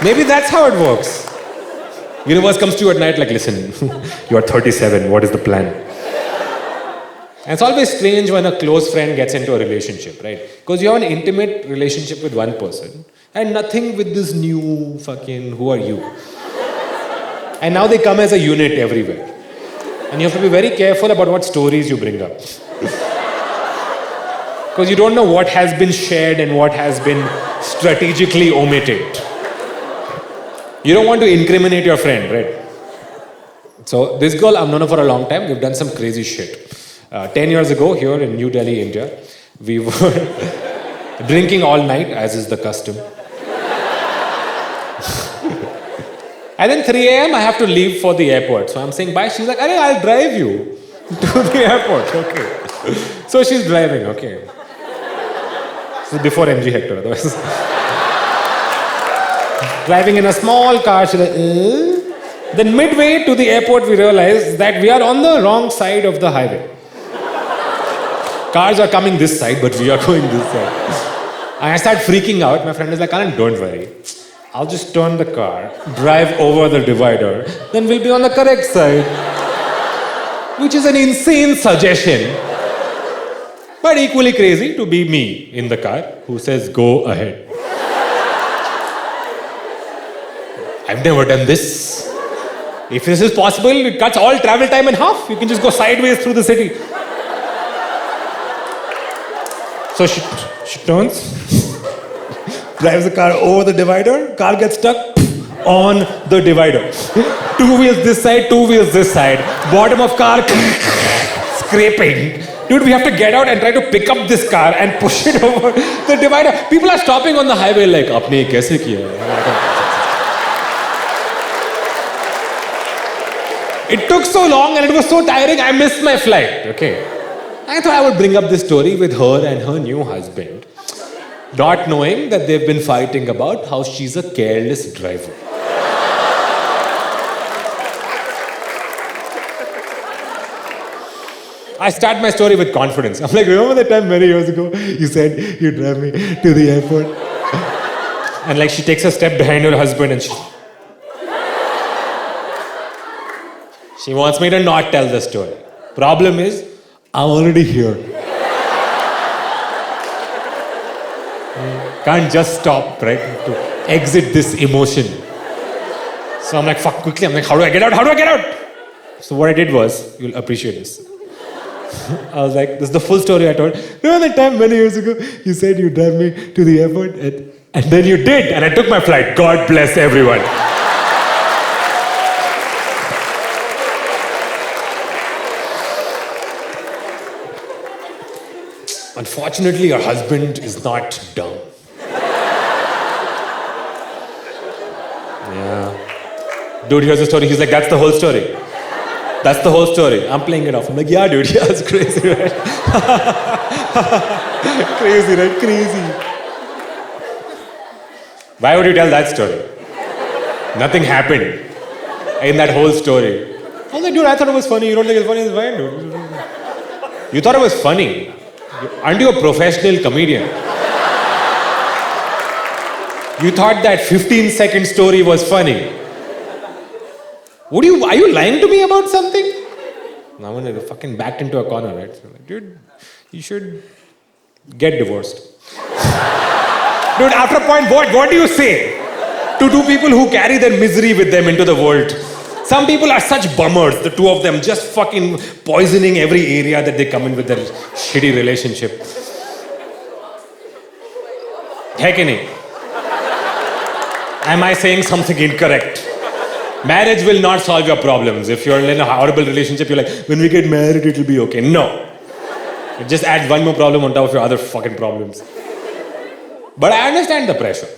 Maybe that's how it works. Universe comes to you at night like, listen, you are 37, what is the plan? And it's always strange when a close friend gets into a relationship, right? Because you have an intimate relationship with one person and nothing with this new fucking, who are you? And now they come as a unit everywhere. And you have to be very careful about what stories you bring up. Because you don't know what has been shared and what has been strategically omitted. You don't want to incriminate your friend, right? So this girl, I've known her for a long time. We've done some crazy shit. 10 years ago, here in New Delhi, India, we were drinking all night, as is the custom. And then 3 a.m., I have to leave for the airport. So I'm saying bye. She's like, "Arey, I'll drive you to the airport." Okay. So she's driving, okay. This is before MG Hector, otherwise. Driving in a small car, she's like, Then midway to the airport, we realized that we are on the wrong side of the highway. Cars are coming this side, but we are going this side. And I start freaking out. My friend is like, Kanan, don't worry. I'll just turn the car, drive over the divider, then we'll be on the correct side. Which is an insane suggestion. But equally crazy to be me in the car who says, go ahead. I've never done this. If this is possible, it cuts all travel time in half. You can just go sideways through the city. So she turns, drives the car over the divider, car gets stuck on the divider. 2 wheels this side, 2 wheels this side. Bottom of car scraping. Dude, we have to get out and try to pick up this car and push it over the divider. People are stopping on the highway like, "Apne kaise kiya?" It took so long and it was so tiring, I missed my flight, okay? I thought I would bring up this story with her and her new husband, not knowing that they've been fighting about how she's a careless driver. I start my story with confidence. I'm like, remember that time many years ago, you said you'd drive me to the airport? And like she takes a step behind her husband and she wants me to not tell the story. Problem is, I'm already here. Can't just stop, right? To exit this emotion. So I'm like, fuck, quickly. I'm like, how do I get out? How do I get out? So what I did was, you'll appreciate this. I was like, this is the full story I told. Remember that time many years ago, you said you'd drive me to the airport? And then you did. And I took my flight. God bless everyone. Unfortunately, your husband is not dumb. Yeah. Dude, here's the story. He's like, that's the whole story. That's the whole story. I'm playing it off. I'm like, yeah, dude, yeah, it's crazy, right? Crazy, right? Crazy. Why would you tell that story? Nothing happened in that whole story. I was like, dude, I thought it was funny. You don't think it's funny? It's fine, dude. You thought it was funny. Aren't you a professional comedian? You thought that 15-second story was funny. Are you lying to me about something? Now I'm fucking backed into a corner, right? So like, dude, you should get divorced. Dude, after a point, what do you say to two people who carry their misery with them into the world? Some people are such bummers, the two of them, just fucking poisoning every area that they come in with their shitty relationship. Hai ki nahi? Am I saying something incorrect? Marriage will not solve your problems. If you're in a horrible relationship, you're like, when we get married, it'll be okay. No. It just adds one more problem on top of your other fucking problems. But I understand the pressure.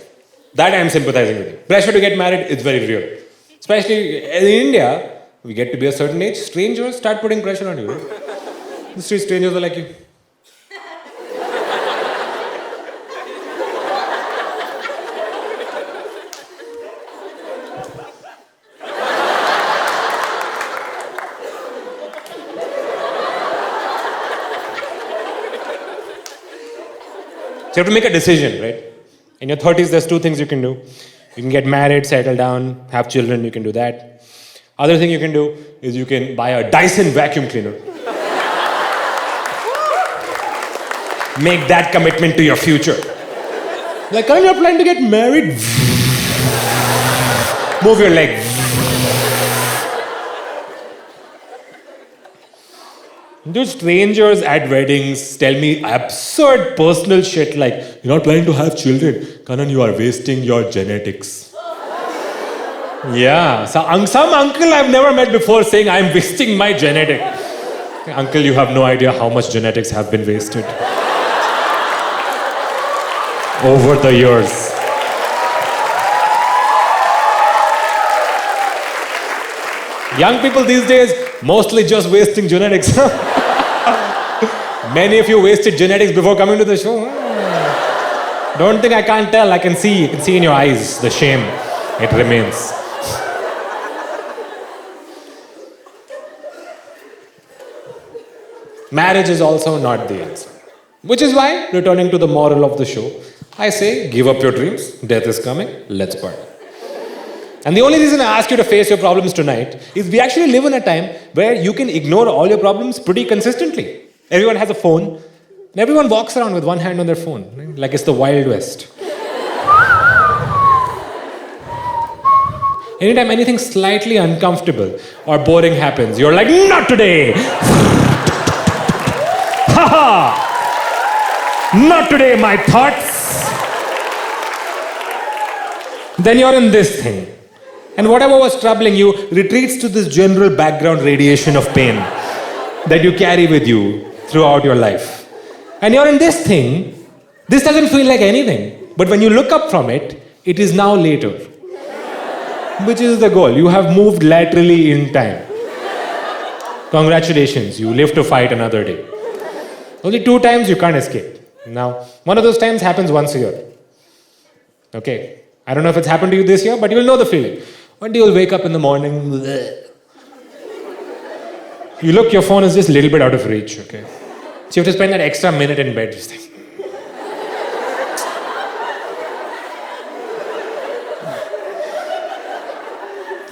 That I'm sympathizing with you. Pressure to get married is very real. Especially in India, we get to be a certain age, strangers start putting pressure on you. Right? The street strangers are like you. So you have to make a decision, right? In your 30s, there's two things you can do. You can get married, settle down, have children, you can do that. Other thing you can do is you can buy a Dyson vacuum cleaner. Make that commitment to your future. Like, Karan, you're planning to get married? Move your leg. Do strangers at weddings tell me absurd personal shit like, you're not planning to have children. Kanan, you are wasting your genetics. Yeah, so some uncle I've never met before saying, I'm wasting my genetic. Uncle, you have no idea how much genetics have been wasted over the years. Young people these days, mostly just wasting genetics. Many of you wasted genetics before coming to the show. Don't think I can't tell. I can see. You can see in your eyes the shame. It remains. Marriage is also not the answer. Which is why, returning to the moral of the show, I say, give up your dreams. Death is coming. Let's party. And the only reason I ask you to face your problems tonight is we actually live in a time where you can ignore all your problems pretty consistently. Everyone has a phone, and everyone walks around with one hand on their phone, right? Like it's the Wild West. Anytime anything slightly uncomfortable or boring happens, you're like, not today! Haha! Not today, my thoughts! Then you're in this thing. And whatever was troubling you retreats to this general background radiation of pain that you carry with you throughout your life. And you're in this thing, this doesn't feel like anything. But when you look up from it, it is now later. Which is the goal. You have moved laterally in time. Congratulations, you live to fight another day. Only 2 times you can't escape. Now, one of those times happens once a year. Okay, I don't know if it's happened to you this year, but you'll know the feeling. One day you'll wake up in the morning, you look, your phone is just a little bit out of reach, okay? So you have to spend that extra minute in bed just thinking.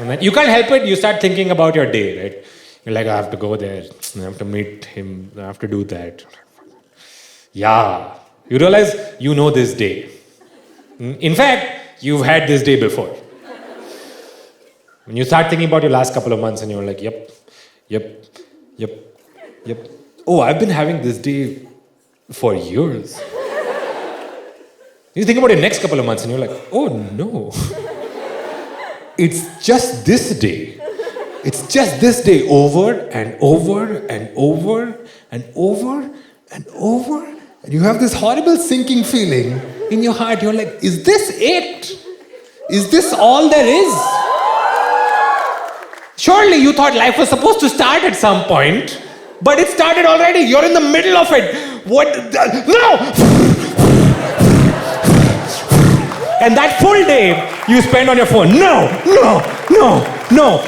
And then you can't help it, you start thinking about your day, right? You're like, I have to go there, I have to meet him, I have to do that. Yeah, you realize you know this day. In fact, you've had this day before. When you start thinking about your last couple of months and you're like, yep. Oh, I've been having this day for years. You think about your next couple of months and you're like, oh no. It's just this day. It's just this day over and over and over and over and over. And you have this horrible sinking feeling in your heart. You're like, is this it? Is this all there is? Surely you thought life was supposed to start at some point, but it started already. You're in the middle of it. What? No! And that full day you spend on your phone. No.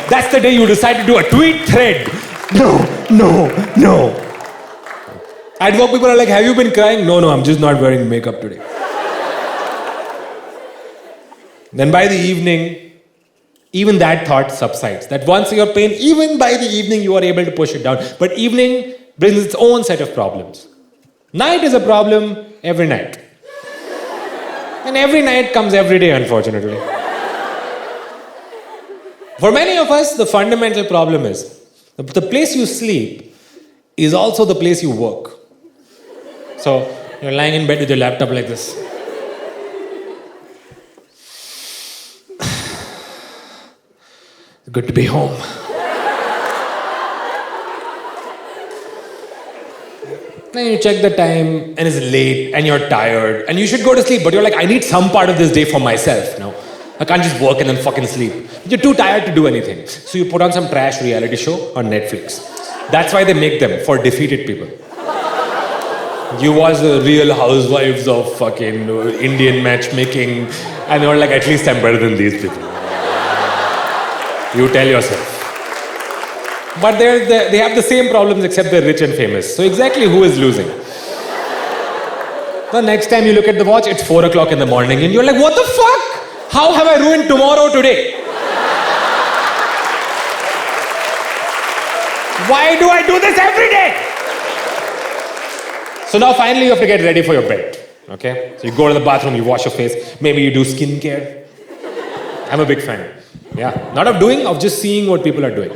That's the day you decide to do a tweet thread. No. At work, people are like, have you been crying? No, I'm just not wearing makeup today. Then by the evening, even that thought subsides. That once your pain, even by the evening, you are able to push it down. But evening brings its own set of problems. Night is a problem every night. And every night comes every day, unfortunately. For many of us, the fundamental problem is the place you sleep is also the place you work. So you're lying in bed with your laptop like this. Good to be home. Then you check the time and it's late and you're tired and you should go to sleep, but you're like, I need some part of this day for myself. No, I can't just work and then fucking sleep. You're too tired to do anything. So you put on some trash reality show on Netflix. That's why they make them, for defeated people. You watch the Real Housewives of fucking Indian matchmaking and you're like, at least I'm better than these people. You tell yourself. But they have the same problems except they're rich and famous. So exactly who is losing? The next time you look at the watch, it's 4 o'clock in the morning and you're like, what the fuck? How have I ruined tomorrow today? Why do I do this every day? So now finally you have to get ready for your bed. Okay? So you go to the bathroom, you wash your face, maybe you do skincare. I'm a big fan. Yeah. Not of doing, of just seeing what people are doing.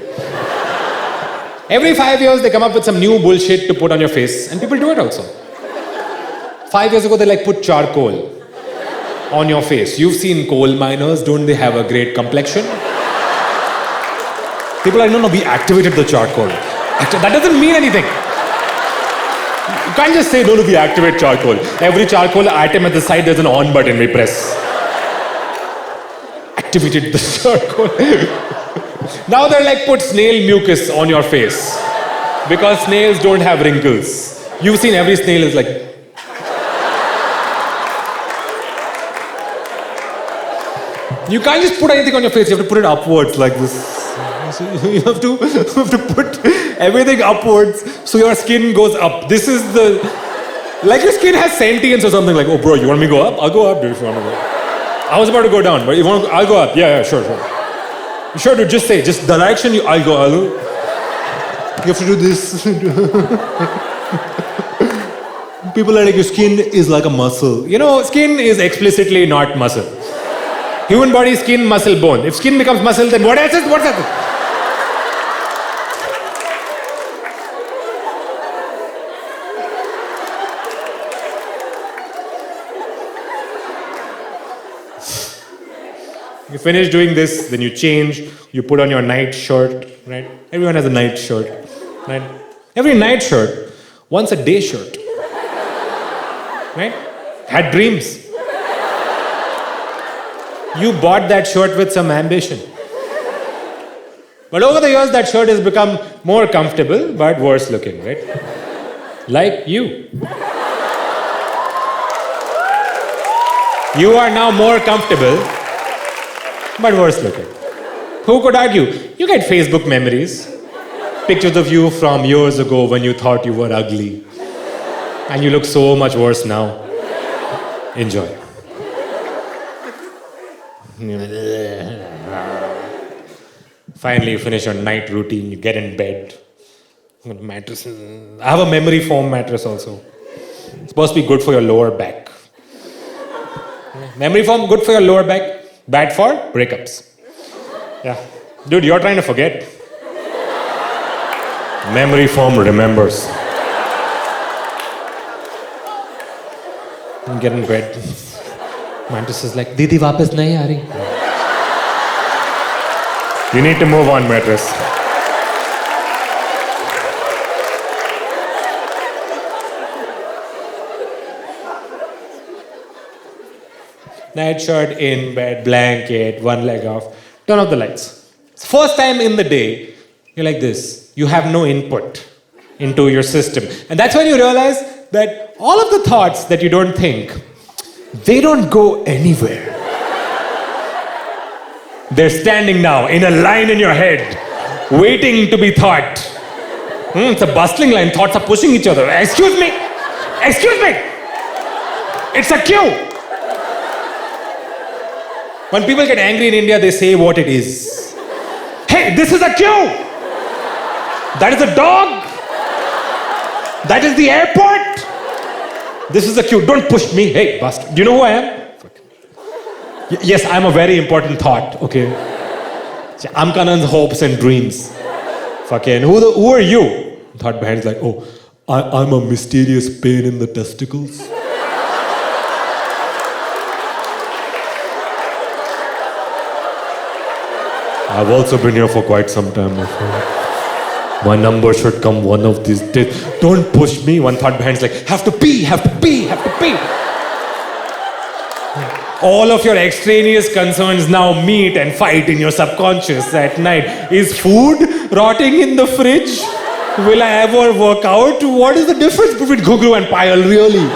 Every 5 years they come up with some new bullshit to put on your face, and people do it also. 5 years ago they put charcoal on your face. You've seen coal miners, don't they have a great complexion? People are like, no, we activated the charcoal. That doesn't mean anything. You can't just say, no, we activate charcoal. Every charcoal atom at the side, there's an on button we press. Activated the charcoal. Now they're put snail mucus on your face. Because snails don't have wrinkles. You've seen every snail is like... You can't just put anything on your face, you have to put it upwards like this. So you have to put everything upwards so your skin goes up. This is the... Like your skin has sentience or something, like, oh bro, you want me to go up? I'll go up if you want to go. I was about to go down, but I'll go up. Yeah, sure. You sure to just say, just the direction I'll go. You have to do this. People are like, your skin is like a muscle. You know, skin is explicitly not muscle. Human body, skin, muscle, bone. If skin becomes muscle, then what else is? What's that? You finish doing this, then you change, you put on your night shirt, right? Everyone has a night shirt, right? Every night shirt wants a day shirt, right? Had dreams. You bought that shirt with some ambition. But over the years, that shirt has become more comfortable, but worse looking, right? Like you. You are now more comfortable, but worse looking. Who could argue? You get Facebook memories. Pictures of you from years ago when you thought you were ugly. And you look so much worse now. Enjoy. Finally, you finish your night routine, you get in bed. Mattress. I have a memory foam mattress also. It's supposed to be good for your lower back. Memory foam, good for your lower back, bad for breakups. Yeah. Dude, you're trying to forget. Memory foam remembers. You get in bed. Mattress is like, Didi, वापस नहीं आ रही. You need to move on, mattress. Night shirt in bed, blanket, one leg off. Turn off the lights. It's the first time in the day, you're like this. You have no input into your system. And that's when you realize that all of the thoughts that you don't think, they don't go anywhere. They're standing now in a line in your head, waiting to be thought. It's a bustling line. Thoughts are pushing each other. Excuse me. Excuse me. It's a queue. When people get angry in India, they say what it is. Hey, this is a queue. That is a dog. That is the airport. This is a queue. Don't push me. Hey, bastard. Do you know who I am? Yes, I'm a very important thought, okay? I'm Kanan's hopes and dreams. Fucking, who are you? Thought behind is like, oh, I'm a mysterious pain in the testicles. I've also been here for quite some time, my friend. My number should come one of these days. Don't push me. One thought behind is like, have to pee. All of your extraneous concerns now meet and fight in your subconscious at night. Is food rotting in the fridge? Will I ever work out? What is the difference between Gugru and Payal, really?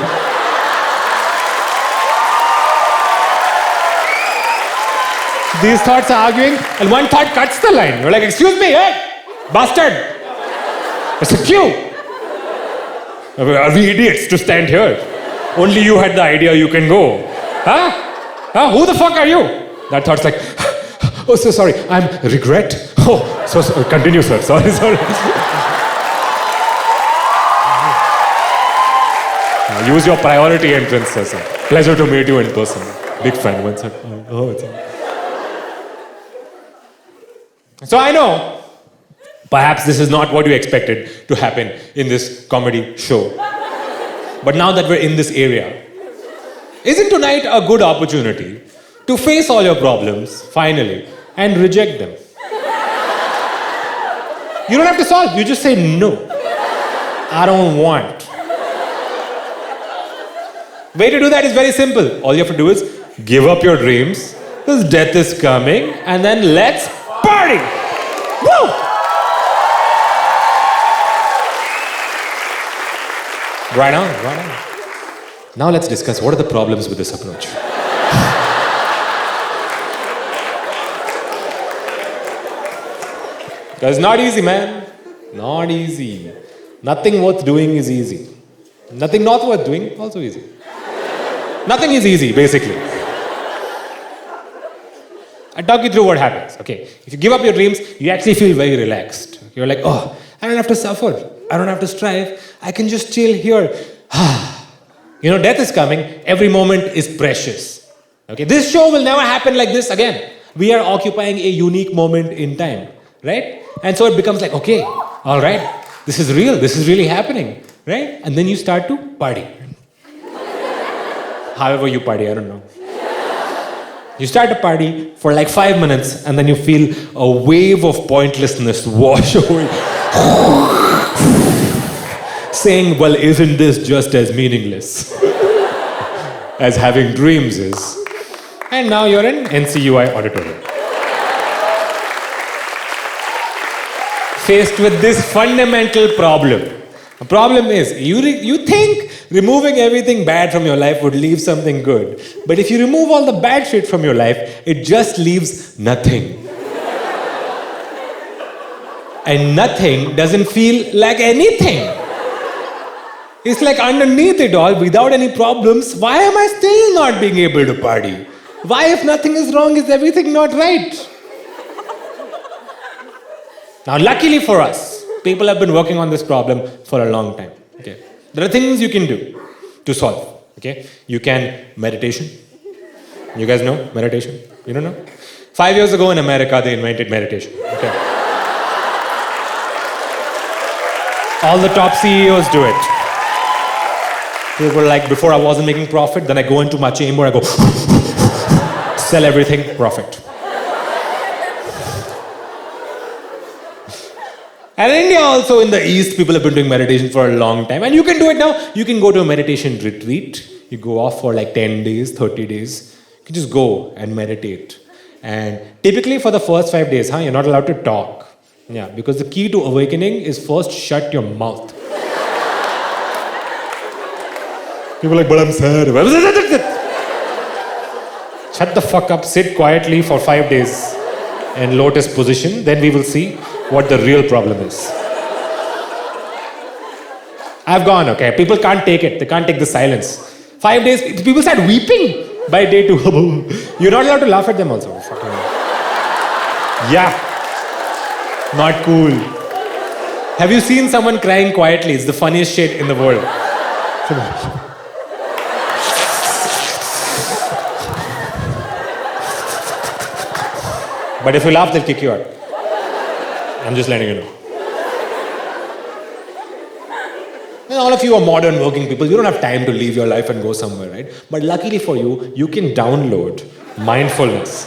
These thoughts are arguing, and one thought cuts the line. You're like, excuse me, hey, bastard. It's a queue. Are we idiots to stand here? Only you had the idea you can go. Huh? Huh? Who the fuck are you? That thought's like, oh, so sorry, I'm regret. Oh, so sorry. Continue, sir. Sorry. Use your priority entrance, sir. Pleasure to meet you in person. Big fan. One sec. Oh, it's on. So I know, perhaps this is not what you expected to happen in this comedy show. But now that we're in this area, isn't tonight a good opportunity to face all your problems, finally, and reject them? You don't have to solve, you just say no. I don't want. Way to do that is very simple. All you have to do is give up your dreams, because death is coming, and then let's party! Woo! Right on. Now let's discuss what are the problems with this approach. Because it's not easy, man. Not easy. Nothing worth doing is easy. Nothing not worth doing, also easy. Nothing is easy, basically. I'll talk you through what happens. Okay, if you give up your dreams, you actually feel very relaxed. You're like, oh, I don't have to suffer. I don't have to strive. I can just chill here. You know, death is coming. Every moment is precious. Okay, this show will never happen like this again. We are occupying a unique moment in time, right? And so it becomes like, okay, all right, this is real. This is really happening, right? And then you start to party. However you party, I don't know. You start a party for like 5 minutes and then you feel a wave of pointlessness wash away. Saying, well, isn't this just as meaningless as having dreams is? And now you're in NCUI auditorium. Faced with this fundamental problem. The problem is, you think removing everything bad from your life would leave something good. But if you remove all the bad shit from your life, it just leaves nothing. And nothing doesn't feel like anything. It's like underneath it all, without any problems, why am I still not being able to party? Why, if nothing is wrong, is everything not right? Now, luckily for us, people have been working on this problem for a long time. Okay, there are things you can do to solve. Okay, you can meditation. You guys know meditation? You don't know? 5 years ago in America, they invented meditation. Okay. All the top CEOs do it. People were like, before I wasn't making profit, then I go into my chamber, I go, sell everything, profit. And in India also, in the East, people have been doing meditation for a long time. And you can do it now. You can go to a meditation retreat. You go off for like 10 days, 30 days. You can just go and meditate. And typically for the first 5 days, you're not allowed to talk. Yeah, because the key to awakening is first shut your mouth. People are like, but I'm sad. Shut the fuck up, sit quietly for 5 days in lotus position. Then we will see what the real problem is. I've gone, okay? People can't take it. They can't take the silence. 5 days, people start weeping by day 2. You're not allowed to laugh at them also. Fucking yeah. Not cool. Have you seen someone crying quietly? It's the funniest shit in the world. But if you laugh, they'll kick you out. I'm just letting you know. And all of you are modern working people. You don't have time to leave your life and go somewhere, right? But luckily for you, you can download mindfulness.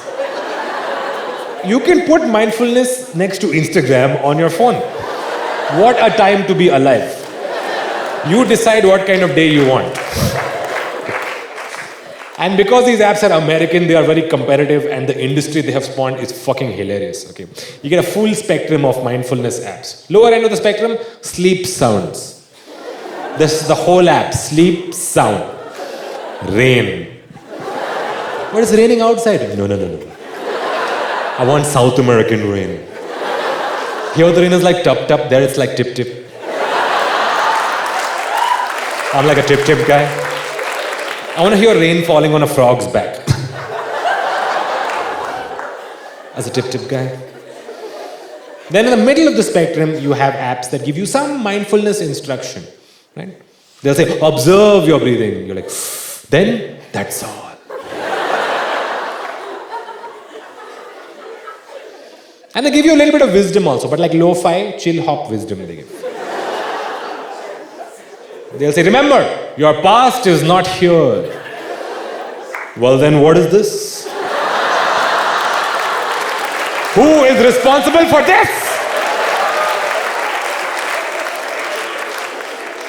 You can put mindfulness next to Instagram on your phone. What a time to be alive. You decide what kind of day you want. And because these apps are American, they are very competitive, and the industry they have spawned is fucking hilarious. Okay, you get a full spectrum of mindfulness apps. Lower end of the spectrum, sleep sounds. This is the whole app, sleep sound. Rain. But it's raining outside. No. I want South American rain. Here the rain is like tup tup, there it's like tip tip. I'm like a tip tip guy. I want to hear rain falling on a frog's back. As a tip guy. Then in the middle of the spectrum, you have apps that give you some mindfulness instruction. Right? They'll say, observe your breathing. You're like, then that's all. And they give you a little bit of wisdom also, but like lo-fi, chill hop wisdom they give. They'll say, remember, your past is not here. Well then, what is this? Who is responsible for this?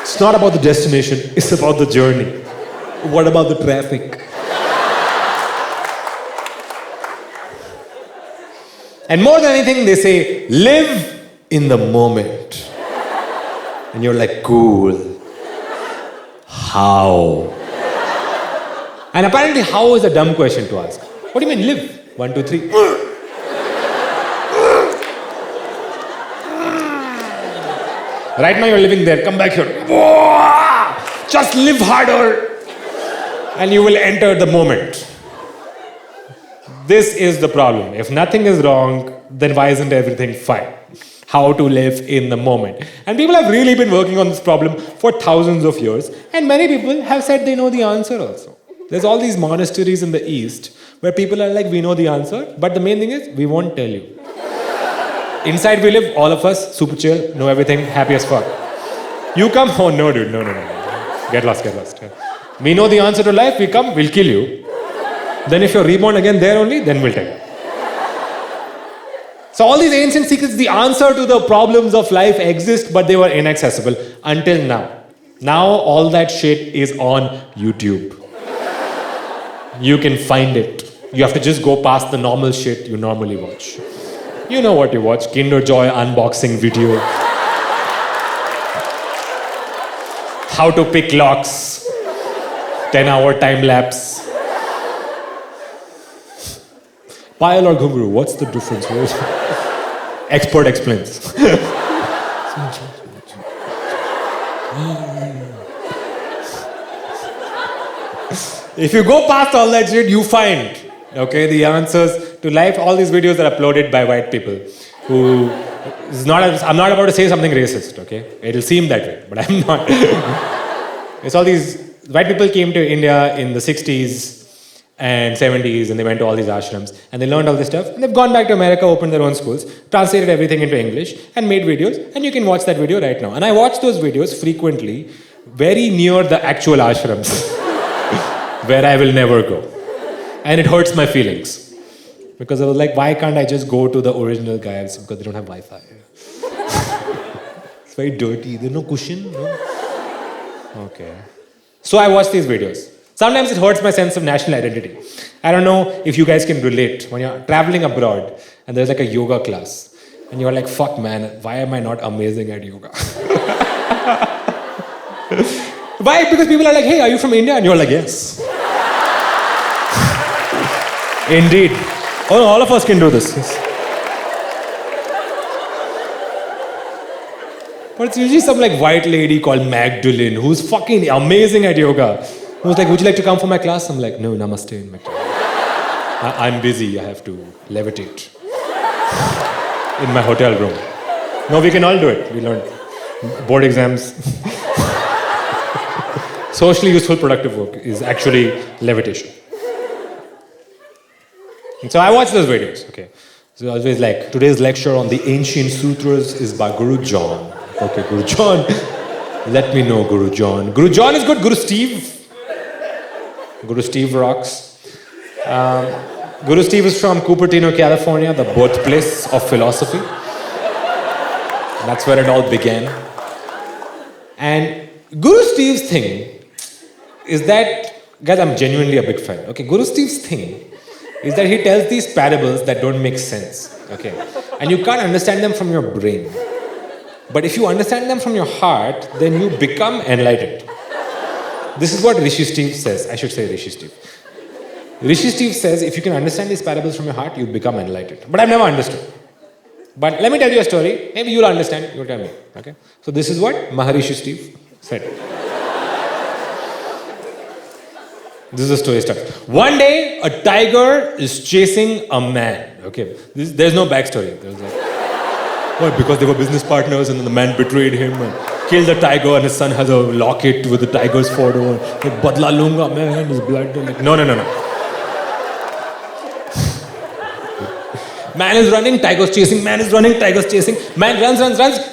It's not about the destination, it's about the journey. What about the traffic? And more than anything, they say, live in the moment. And you're like, cool. How? And apparently, how is a dumb question to ask. What do you mean, live? 1, 2, 3. Right now, you're living there. Come back here. Just live harder. And you will enter the moment. This is the problem. If nothing is wrong, then why isn't everything fine? How to live in the moment. And people have really been working on this problem for thousands of years. And many people have said they know the answer also. There's all these monasteries in the East where people are like, we know the answer. But the main thing is, we won't tell you. Inside we live, all of us, super chill, know everything, happy as fuck. You come, oh no dude, no. Get lost. We know the answer to life, we come, we'll kill you. Then if you're reborn again there only, then we'll tell you. So all these ancient secrets, the answer to the problems of life exist, but they were inaccessible until now. Now all that shit is on YouTube. You can find it. You have to just go past the normal shit you normally watch. You know what you watch, Kinder Joy unboxing video. How to pick locks. 10-hour time lapse. Pile or ghungroo, what's the difference? Expert explains. If you go past all that shit, you find, okay, the answers to life. All these videos are uploaded by white people who I'm not about to say something racist, okay? It'll seem that way, but I'm not. It's all these white people came to India in the 60s and 70s, and they went to all these ashrams, and they learned all this stuff, and they've gone back to America, opened their own schools, translated everything into English, and made videos, and you can watch that video right now. And I watch those videos frequently, very near the actual ashrams, where I will never go. And it hurts my feelings. Because I was like, why can't I just go to the original guys? Because they don't have Wi-Fi. It's very dirty, there's no cushion, no? Okay. So I watch these videos. Sometimes it hurts my sense of national identity. I don't know if you guys can relate when you're traveling abroad and there's like a yoga class and you're like, fuck man, why am I not amazing at yoga? Why? Because people are like, hey, are you from India? And you're like, yes. Indeed. Oh, no, all of us can do this. Yes. But it's usually some like white lady called Magdalene who's fucking amazing at yoga. Who's like, would you like to come for my class? I'm like, no, namaste in my class. I'm busy, I have to levitate. In my hotel room. No, we can all do it. We learned board exams. Socially useful productive work is actually levitation. And so I watch those videos, okay. So always like, today's lecture on the ancient sutras is by Guru John. Okay, Guru John. Let me know, Guru John. Guru John is good, Guru Steve. Guru Steve rocks. Guru Steve is from Cupertino, California, the birthplace of philosophy. That's where it all began. And Guru Steve's thing is that, guys, I'm genuinely a big fan. Okay, Guru Steve's thing is that he tells these parables that don't make sense. Okay, and you can't understand them from your brain. But if you understand them from your heart, then you become enlightened. This is what Rishi Steve says. I should say Rishi Steve. Rishi Steve says, if you can understand these parables from your heart, you become enlightened. But I've never understood. But let me tell you a story. Maybe you'll understand. You'll tell me. Okay? So this is what Maharishi Steve said. This is the story starts. One day, a tiger is chasing a man. Okay, there's no backstory. There's like, well, because they were business partners and then the man betrayed him and killed the tiger and his son has a locket with the tiger's photo. And like, badla lunga, man, his blood. Like, no. Man is running, tiger's chasing, man is running, tiger's chasing. Man runs,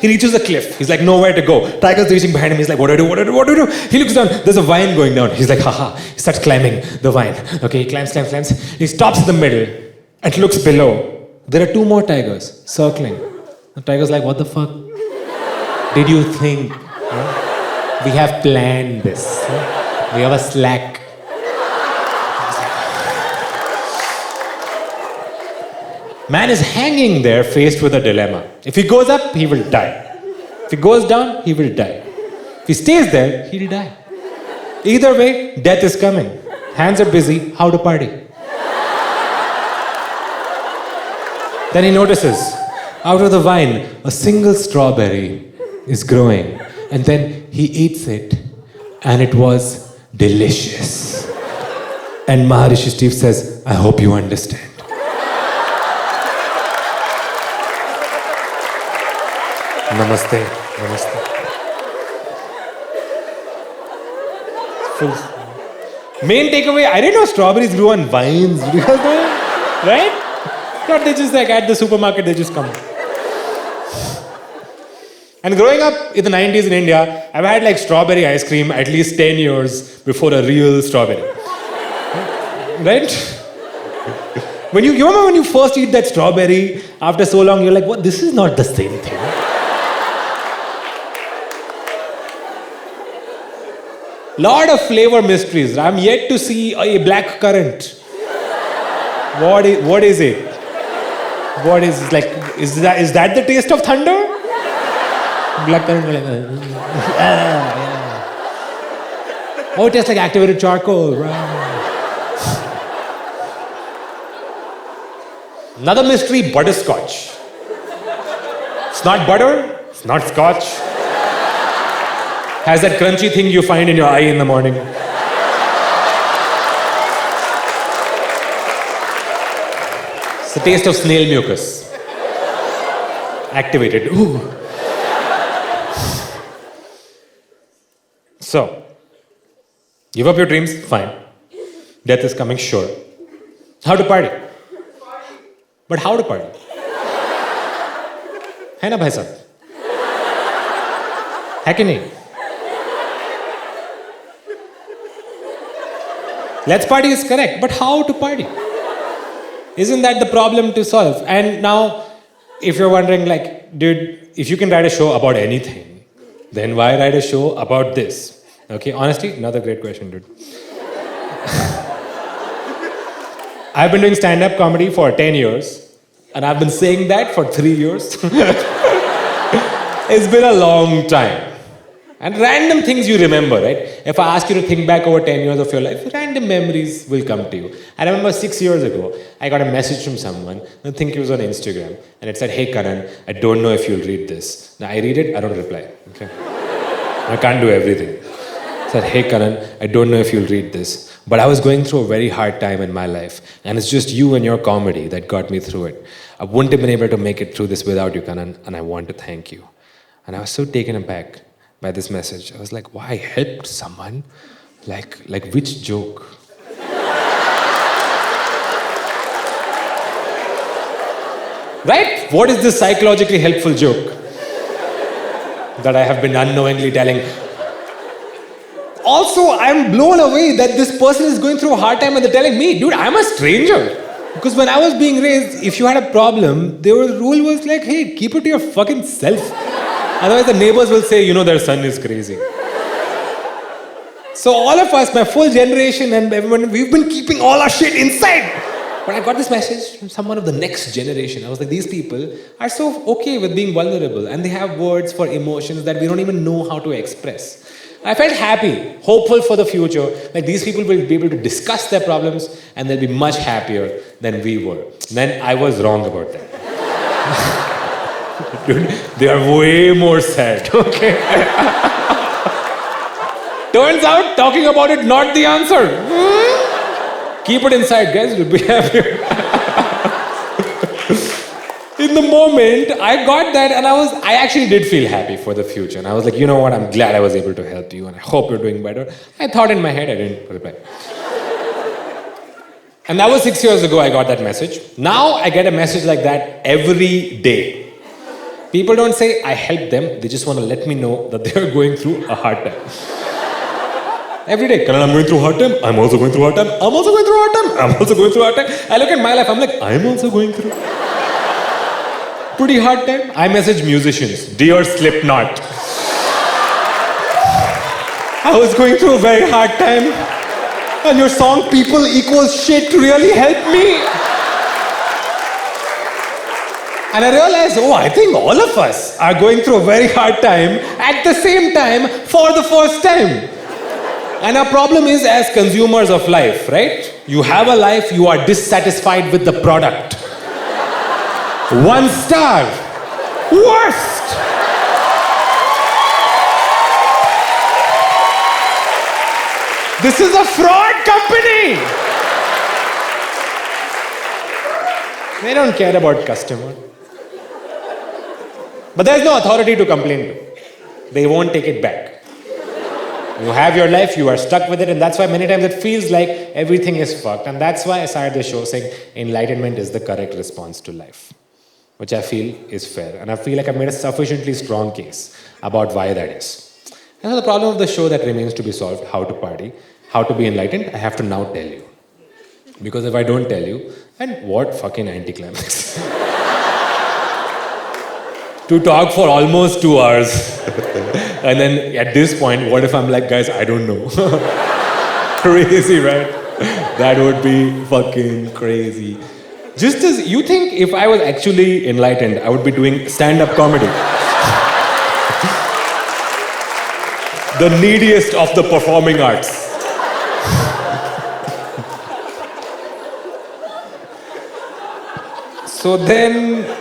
he reaches a cliff. He's like, nowhere to go. Tiger's reaching behind him, he's like, what do I do? He looks down, there's a vine going down. He's like, haha. He starts climbing the vine. Okay, he climbs. He stops in the middle and looks below. There are two more tigers circling. The tiger's like, what the fuck did you think? Huh? We have planned this. Huh? We have a slack. Man is hanging there faced with a dilemma. If he goes up, he will die. If he goes down, he will die. If he stays there, he'll die. Either way, death is coming. Hands are busy, how to party? Then he notices, out of the vine, a single strawberry is growing. And then he eats it, and it was delicious. And Maharishi Steve says, I hope you understand. Namaste. Main takeaway, I didn't know strawberries grew on vines. Do you guys know that? Right? Not they just like at the supermarket, they just come. And growing up in the 90s in India, I've had like strawberry ice cream at least 10 years before a real strawberry. Right? When you remember when you first eat that strawberry, after so long, you're like, what? This is not the same thing. Lot of flavor mysteries. I'm yet to see a black currant. What is it? What is like? Is that the taste of thunder? Black currant. Oh, it tastes like activated charcoal. Right. Another mystery: butterscotch. It's not butter. It's not scotch. Has that crunchy thing you find in your eye in the morning. It's the taste of snail mucus. Activated. Ooh. So, give up your dreams? Fine. Death is coming? Sure. How to party? But how to party? है ना भाई साहब? है कि नहीं? Let's party is correct, but how to party? Isn't that the problem to solve? And now, if you're wondering, like, dude, if you can write a show about anything, then why write a show about this? Okay, honestly, another great question, dude. I've been doing stand-up comedy for 10 years, and I've been saying that for 3 years. It's been a long time. And random things you remember, right? If I ask you to think back over 10 years of your life, random memories will come to you. I remember 6 years ago, I got a message from someone, I think it was on Instagram, and it said, hey Kanan, I don't know if you'll read this. Now I read it, I don't reply. Okay? I can't do everything. It said, hey Kanan, I don't know if you'll read this, but I was going through a very hard time in my life, and it's just you and your comedy that got me through it. I wouldn't have been able to make it through this without you, Kanan, and I want to thank you. And I was so taken aback by this message. I was like, why, I helped someone? Like which joke? Right? What is this psychologically helpful joke that I have been unknowingly telling? Also, I'm blown away that this person is going through a hard time and they're telling me, dude, I'm a stranger. Because when I was being raised, if you had a problem, the rule was like, hey, keep it to your fucking self. Otherwise, the neighbors will say, you know, their son is crazy. So all of us, my full generation and everyone, we've been keeping all our shit inside. But I got this message from someone of the next generation. I was like, these people are so okay with being vulnerable and they have words for emotions that we don't even know how to express. I felt happy, hopeful for the future. Like these people will be able to discuss their problems and they'll be much happier than we were. And then I was wrong about that. Dude, they are way more sad, okay? Turns out, talking about it, not the answer. Keep it inside, guys. You'll be happy. In the moment, I got that and I actually did feel happy for the future. And I was like, you know what, I'm glad I was able to help you and I hope you're doing better. I thought in my head, I didn't reply. And that was 6 years ago I got that message. Now I get a message like that every day. People don't say I helped them, they just want to let me know that they're going through a hard time. Every day, Kanan, I'm going through a hard time, I'm also going through a hard time, I'm also going through a hard time, I'm also going through a hard time. I look at my life, I'm like, I'm also going through pretty hard time. I message musicians, dear Slipknot. I was going through a very hard time and your song People Equals Shit really helped me. And I realized, I think all of us are going through a very hard time at the same time for the first time. And our problem is as consumers of life, right? You have a life, you are dissatisfied with the product. 1 star. Worst. This is a fraud company. They don't care about customer. But there's no authority to complain to. They won't take it back. You have your life, you are stuck with it, and that's why many times it feels like everything is fucked. And that's why I started the show saying enlightenment is the correct response to life, which I feel is fair. And I feel like I've made a sufficiently strong case about why that is. And so the problem of the show that remains to be solved, how to party, how to be enlightened, I have to now tell you. Because if I don't tell you, then what fucking anticlimax. To talk for almost 2 hours. And then at this point, what if I'm like, guys, I don't know. Crazy, right? That would be fucking crazy. Just as you think if I was actually enlightened, I would be doing stand-up comedy. The neediest of the performing arts. So then...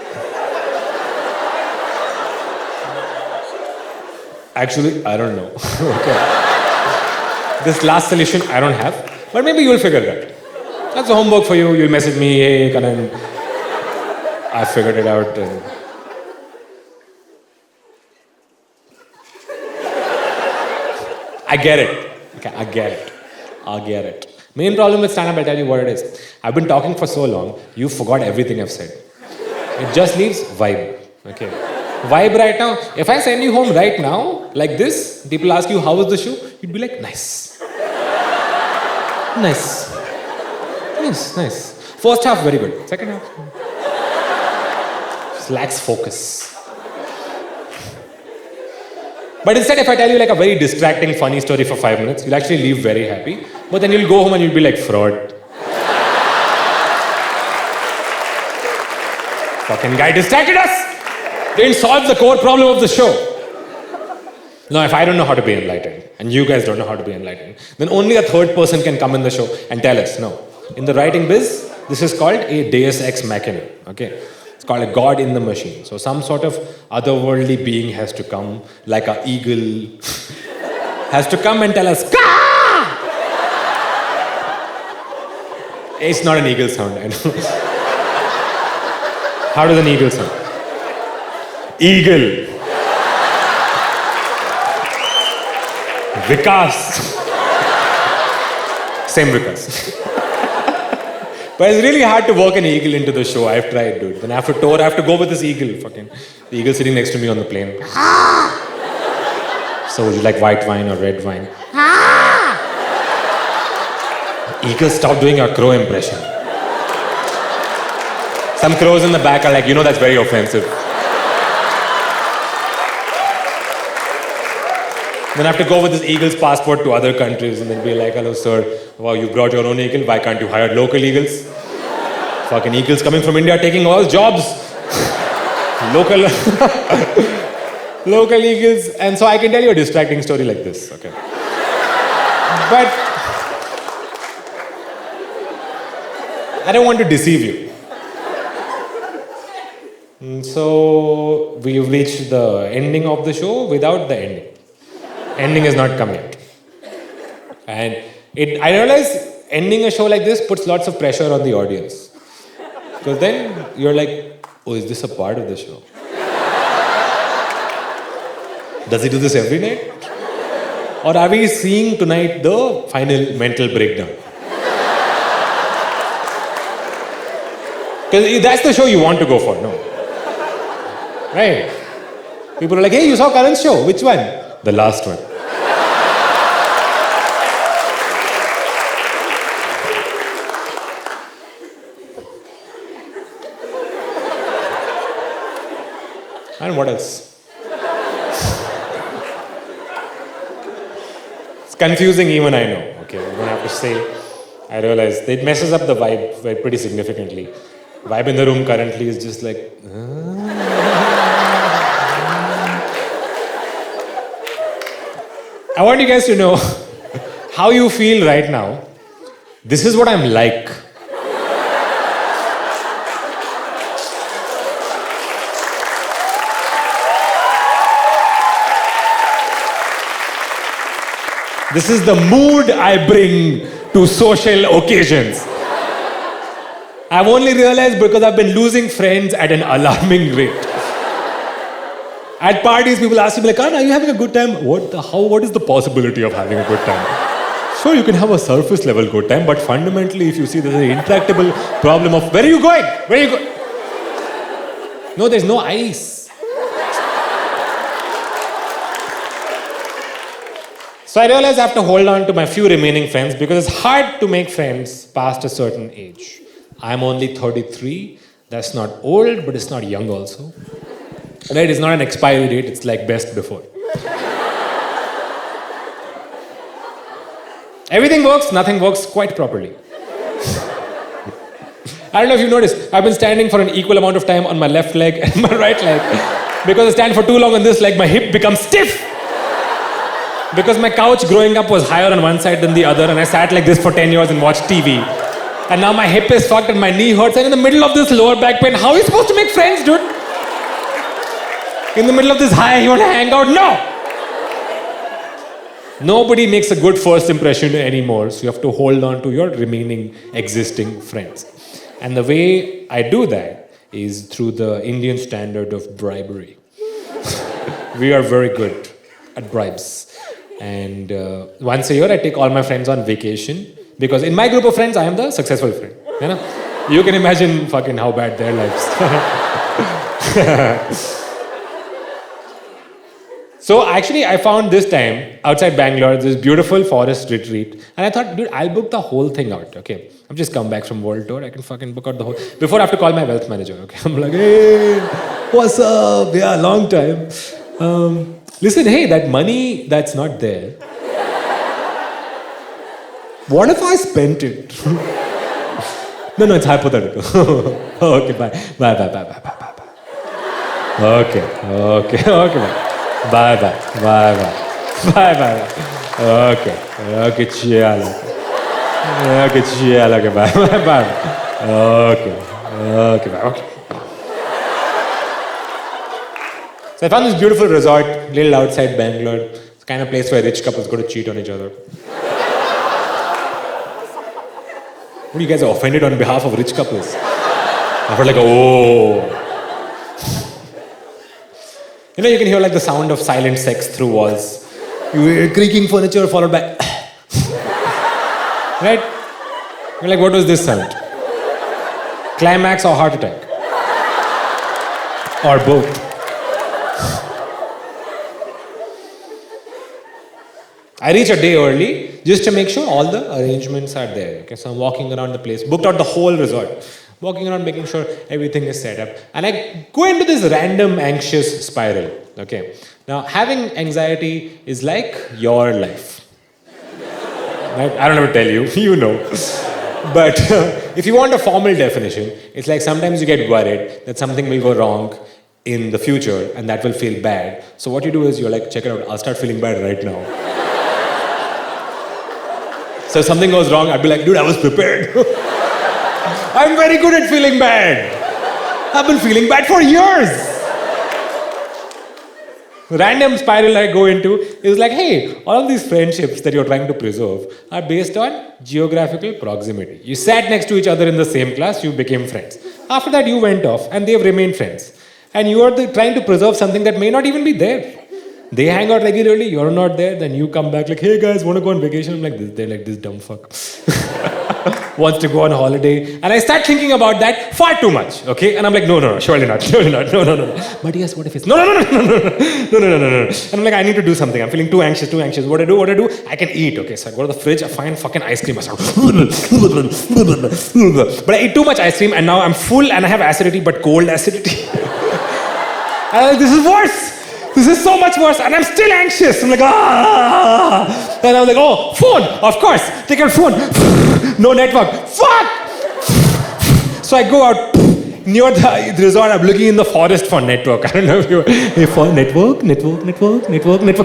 Actually, I don't know. Okay. This last solution I don't have, but maybe you'll figure it out. That's a homework for you. You'll message me, hey, Kanan, I figured it out. I get it. Okay, I get it. Main problem with stand-up, I'll tell you what it is. I've been talking for so long, you forgot everything I've said. It just leaves vibe. Okay. Vibe right now. If I send you home right now, like this, people ask you, how was the show? You'd be like, nice. Nice. First half, very good. Second half, just lacks focus. But instead, if I tell you like a very distracting, funny story for 5 minutes, you'll actually leave very happy. But then you'll go home and you'll be like, fraud. Fucking guy distracted us. Didn't solve the core problem of the show. Now, if I don't know how to be enlightened, and you guys don't know how to be enlightened, then only a third person can come in the show and tell us, no. In the writing biz, this is called a deus ex machina, okay? It's called a god in the machine. So some sort of otherworldly being has to come, like an eagle, has to come and tell us, Kah! It's not an eagle sound, I know. How does an eagle sound? Eagle. Vikas. Same Vikas. But it's really hard to work an eagle into the show. I've tried, dude. Then after tour, I have to go with this eagle. Fucking the eagle sitting next to me on the plane. So would you like white wine or red wine? Eagle, stop doing your crow impression. Some crows in the back are like, that's very offensive. Then I have to go with this eagle's passport to other countries and then be like, hello sir, wow, you brought your own eagle, why can't you hire local eagles? Fucking eagles coming from India taking all jobs. Local eagles. And so I can tell you a distracting story like this, okay? But I don't want to deceive you. So we've reached the ending of the show without the ending. Ending has not come yet. And I realize ending a show like this puts lots of pressure on the audience. Because then you're like, oh, is this a part of the show? Does he do this every night? Or are we seeing tonight the final mental breakdown? Because that's the show you want to go for, no? Right? People are like, hey, you saw Karan's show. Which one? The last one. And what else? It's confusing even I know. Okay, I don't have to say. I realize it messes up the vibe pretty significantly. Vibe in the room currently is just like... I want you guys to know how you feel right now. This is what I'm like. This is the mood I bring to social occasions. I've only realized because I've been losing friends at an alarming rate. At parties, people ask me like, Karan, are you having a good time? What is the possibility of having a good time? Sure, you can have a surface level good time, but fundamentally, if you see there's an intractable problem of, where are you going? Where are you going? No, there's no ice. So I realized I have to hold on to my few remaining friends because it's hard to make friends past a certain age. I'm only 33. That's not old, but it's not young also. Right? It's not an expiry date. It's like best before. Everything works. Nothing works quite properly. I don't know if you noticed. I've been standing for an equal amount of time on my left leg and my right leg. Because I stand for too long on this leg, my hip becomes stiff. Because my couch growing up was higher on one side than the other, and I sat like this for 10 years and watched TV. And now my hip is fucked and my knee hurts, and in the middle of this lower back pain, how are you supposed to make friends, dude? In the middle of this high, you want to hang out? No! Nobody makes a good first impression anymore, so you have to hold on to your remaining existing friends. And the way I do that is through the Indian standard of bribery. We are very good at bribes. And once a year, I take all my friends on vacation. Because in my group of friends, I am the successful friend. You know? You can imagine fucking how bad their lives. So actually, I found this time, outside Bangalore, this beautiful forest retreat. And I thought, dude, I'll book the whole thing out, okay? I've just come back from world tour. I can fucking book out the whole... Before I have to call my wealth manager, okay? I'm like, hey, what's up? Yeah, long time. Listen, hey, that money that's not there, what if I spent it? No, it's hypothetical. Okay, bye. Okay, bye. Bye. Okay, chill. Okay, bye. Okay, bye. So I found this beautiful resort, little outside Bangalore. It's the kind of place where rich couples go to cheat on each other. What, you guys are offended on behalf of rich couples? I felt like, oh. You know, you can hear like the sound of silent sex through walls. You hear creaking furniture followed by... Right? You're like, what was this sound? Climax or heart attack? Or both? I reach a day early just to make sure all the arrangements are there. Okay, so I'm walking around the place, booked out the whole resort, walking around making sure everything is set up, and I go into this random anxious spiral. Okay, now having anxiety is like your life. Right? I don't have to tell you, you know. But if you want a formal definition, it's like sometimes you get worried that something will go wrong in the future and that will feel bad. So what you do is you're like, check it out, I'll start feeling bad right now. So if something goes wrong, I'd be like, dude, I was prepared. I'm very good at feeling bad. I've been feeling bad for years. random spiral I go into is like, hey, all of these friendships that you're trying to preserve are based on geographical proximity. You sat next to each other in the same class, you became friends. After that, you went off and they've remained friends. And you are trying to preserve something that may not even be there. They hang out regularly, you're not there, then you come back like, hey guys, want to go on vacation? I'm like, they're like, this dumb fuck wants to go on holiday. And I start thinking about that far too much, okay? And I'm like, no, surely not, no. But yes, what if it's, no. And I'm like, I need to do something. I'm feeling too anxious. What do I do? I can eat, okay? So I go to the fridge, I find fucking ice cream. I start, but I eat too much ice cream and now I'm full and I have acidity, but cold acidity. And I'm like, this is worse. This is so much worse, and I'm still anxious. I'm like, ah! And I'm like, oh, phone, of course. Take your phone. No network. Fuck! So I go out near the resort. I'm looking in the forest for network. I don't know if you for network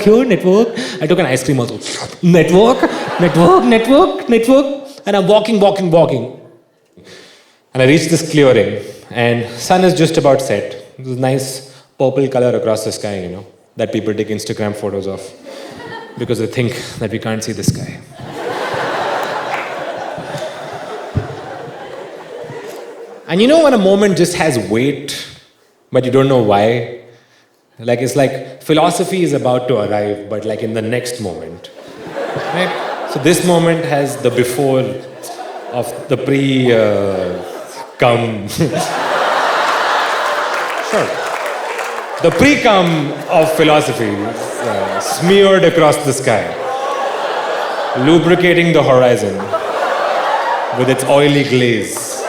here, network. I took an ice cream also. Network. And I'm walking. And I reach this clearing, and sun is just about set. This nice purple color across the sky, you know, that people take Instagram photos of because they think that we can't see the sky. And you know when a moment just has weight, but you don't know why? Like, it's like philosophy is about to arrive, but like in the next moment. Right? So this moment has the before of the pre-cum. Sure. The pre-cum of philosophy is smeared across the sky, lubricating the horizon with its oily glaze,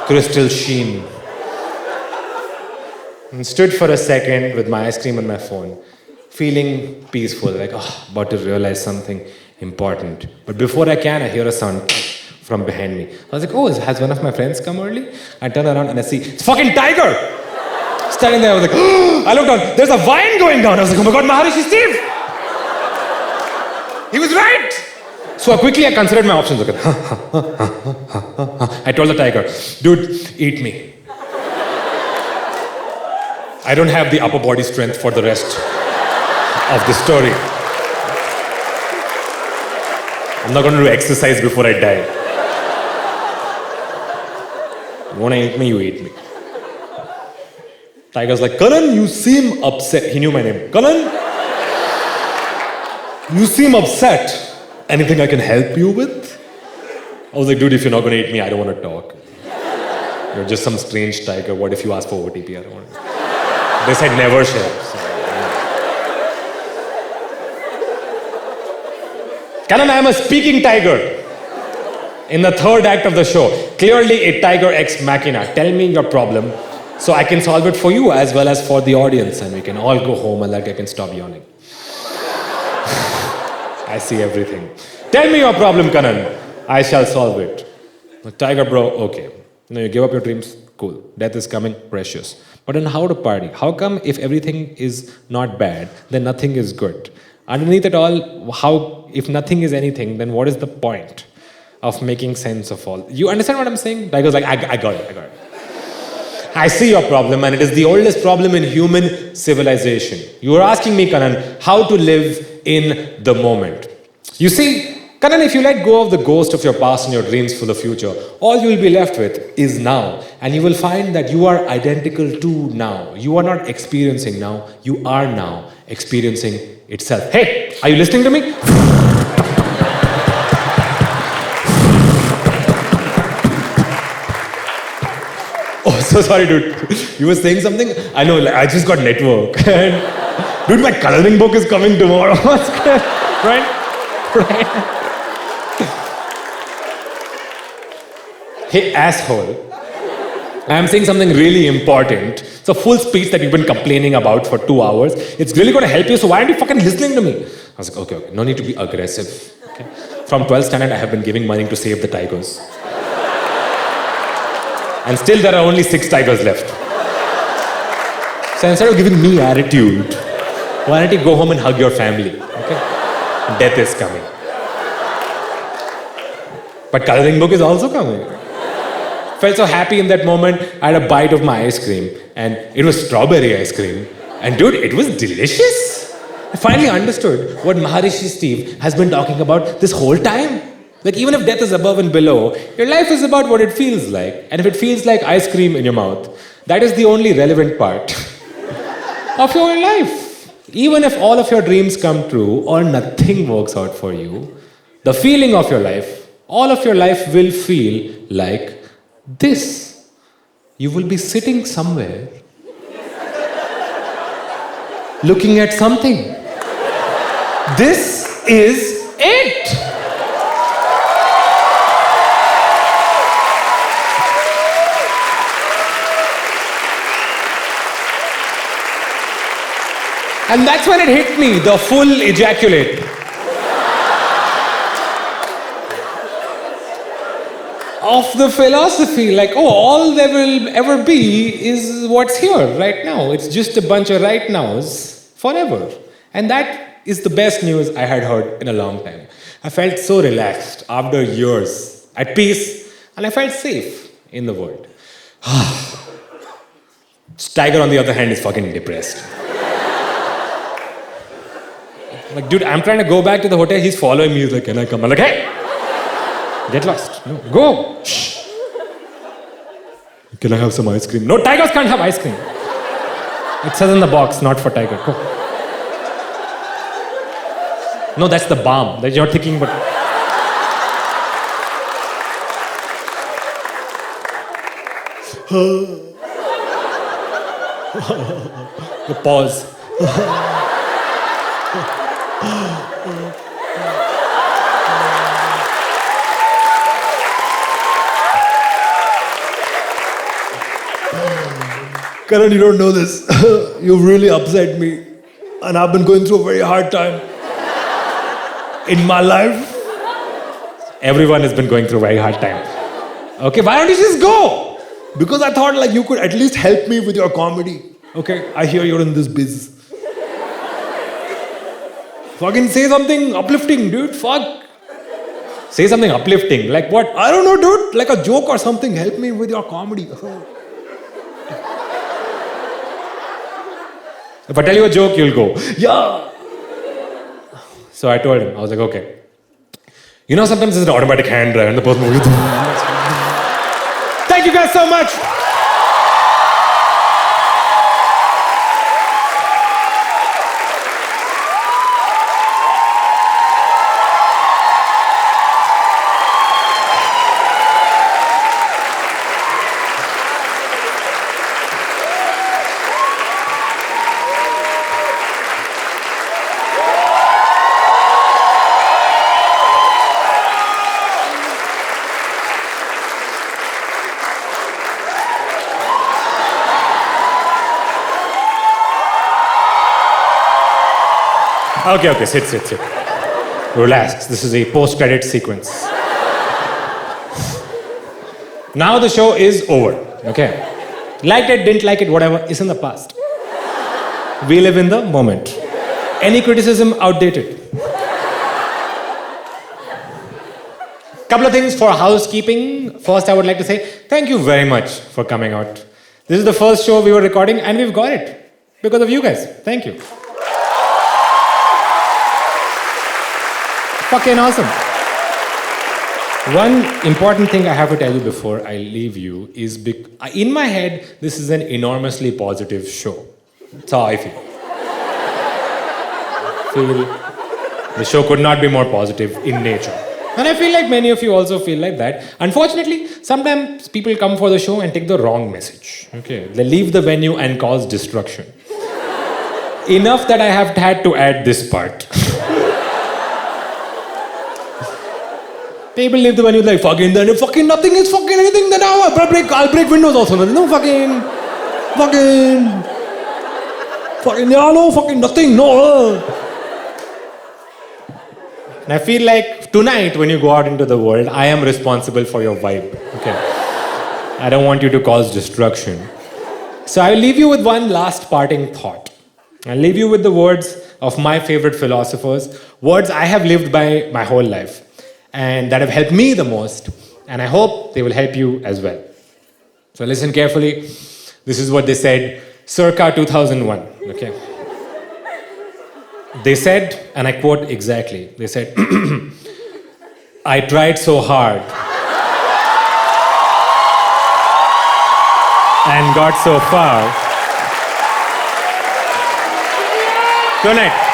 crystal sheen. And stood for a second with my ice cream and my phone, feeling peaceful, like, oh, about to realize something important. But before I hear a sound from behind me. I was like, oh, has one of my friends come early? I turn around and I see, it's fucking Tiger! Standing there, I was like, oh, I looked down, there's a vine going down. I was like, oh my god, Maharishi Steve! He was right! So quickly I considered my options. Okay. I told the tiger, dude, eat me. I don't have the upper body strength for the rest of the story. I'm not going to do exercise before I die. You want to eat me, you eat me. Tiger's like, Kanan, you seem upset. He knew my name. Kanan, you seem upset. Anything I can help you with? I was like, dude, if you're not going to eat me, I don't want to talk. You're just some strange tiger. What if you ask for OTP? I don't want to. They said never share. So, Kanan, I am a speaking tiger. In the third act of the show, clearly a tiger ex machina. Tell me your problem so I can solve it for you as well as for the audience, and we can all go home and that guy can stop yawning. I see everything. Tell me your problem, Kanan. I shall solve it. Tiger bro, okay. You give up your dreams, cool. Death is coming, precious. But then how to party? How come if everything is not bad, then nothing is good? Underneath it all, if nothing is anything, then what is the point of making sense of all? You understand what I'm saying? Tiger's like, I got it. I see your problem, and it is the oldest problem in human civilization. You are asking me, Kanan, how to live in the moment. You see, Kanan, if you let go of the ghost of your past and your dreams for the future, all you will be left with is now. And you will find that you are identical to now. You are not experiencing now, you are now experiencing itself. Hey, are you listening to me? Oh, so sorry, dude. You were saying something? I know, I just got network. Dude, my coloring book is coming tomorrow. Right? Hey, asshole. I am saying something really important. It's a full speech that you've been complaining about for 2 hours. It's really going to help you, so why aren't you fucking listening to me? I was like, okay. No need to be aggressive. Okay? From 12th standard, I have been giving money to save the tigers. And still there are only 6 tigers left. So instead of giving me attitude, why don't you go home and hug your family? Okay? Death is coming. But coloring book is also coming. Felt so happy in that moment. I had a bite of my ice cream, and it was strawberry ice cream. And dude, it was delicious. I finally understood what Maharishi Steve has been talking about this whole time. Like, even if death is above and below, your life is about what it feels like. And if it feels like ice cream in your mouth, that is the only relevant part of your life. Even if all of your dreams come true or nothing works out for you, the feeling of your life, all of your life will feel like this. You will be sitting somewhere, looking at something. This is it. And that's when it hit me, the full ejaculate. Of the philosophy, like, oh, all there will ever be is what's here right now. It's just a bunch of right nows forever. And that is the best news I had heard in a long time. I felt so relaxed after years, at peace, and I felt safe in the world. Tiger, on the other hand, is fucking depressed. Like, dude, I'm trying to go back to the hotel. He's following me. He's like, can I come? I'm like, hey, get lost. No, go. Shh. Can I have some ice cream? No, tigers can't have ice cream. It says in the box, not for tiger. Go. No, that's the balm that you're thinking, but. The pause. Karan, you don't know this. You've really upset me. And I've been going through a very hard time in my life. Everyone has been going through a very hard time. Okay, why don't you just go? Because I thought like you could at least help me with your comedy. Okay, I hear you're in this biz. Fucking say something uplifting, dude. Fuck. Say something uplifting. Like what? I don't know, dude. Like a joke or something. Help me with your comedy. If I tell you a joke, you'll go. Yeah. So I told him, I was like, okay. You know, sometimes it's an automatic hand drive and the person will. Thank you guys so much. Okay, sit. Relax. This is a post-credit sequence. Now the show is over, okay? Liked it, didn't like it, whatever, is in the past. We live in the moment. Any criticism, outdated. Couple of things for housekeeping. First, I would like to say thank you very much for coming out. This is the first show we were recording and we've got it because of you guys. Thank you. Fucking awesome. One important thing I have to tell you before I leave you is in my head, this is an enormously positive show. That's how I feel. The show could not be more positive in nature. And I feel like many of you also feel like that. Unfortunately, sometimes people come for the show and take the wrong message. Okay, they leave the venue and cause destruction. Enough that I have had to add this part. People leave the venue like, fucking nothing is fucking anything, then I'll break windows also. No fucking, yeah, no, fucking nothing, no. And I feel like tonight when you go out into the world, I am responsible for your vibe, okay? I don't want you to cause destruction. So I'll leave you with one last parting thought. I'll leave you with the words of my favorite philosophers, words I have lived by my whole life, and that have helped me the most, and I hope they will help you as well. So listen carefully. This is what they said circa 2001. Okay. They said, and I quote exactly, they said, I tried so hard and got so far. Good night.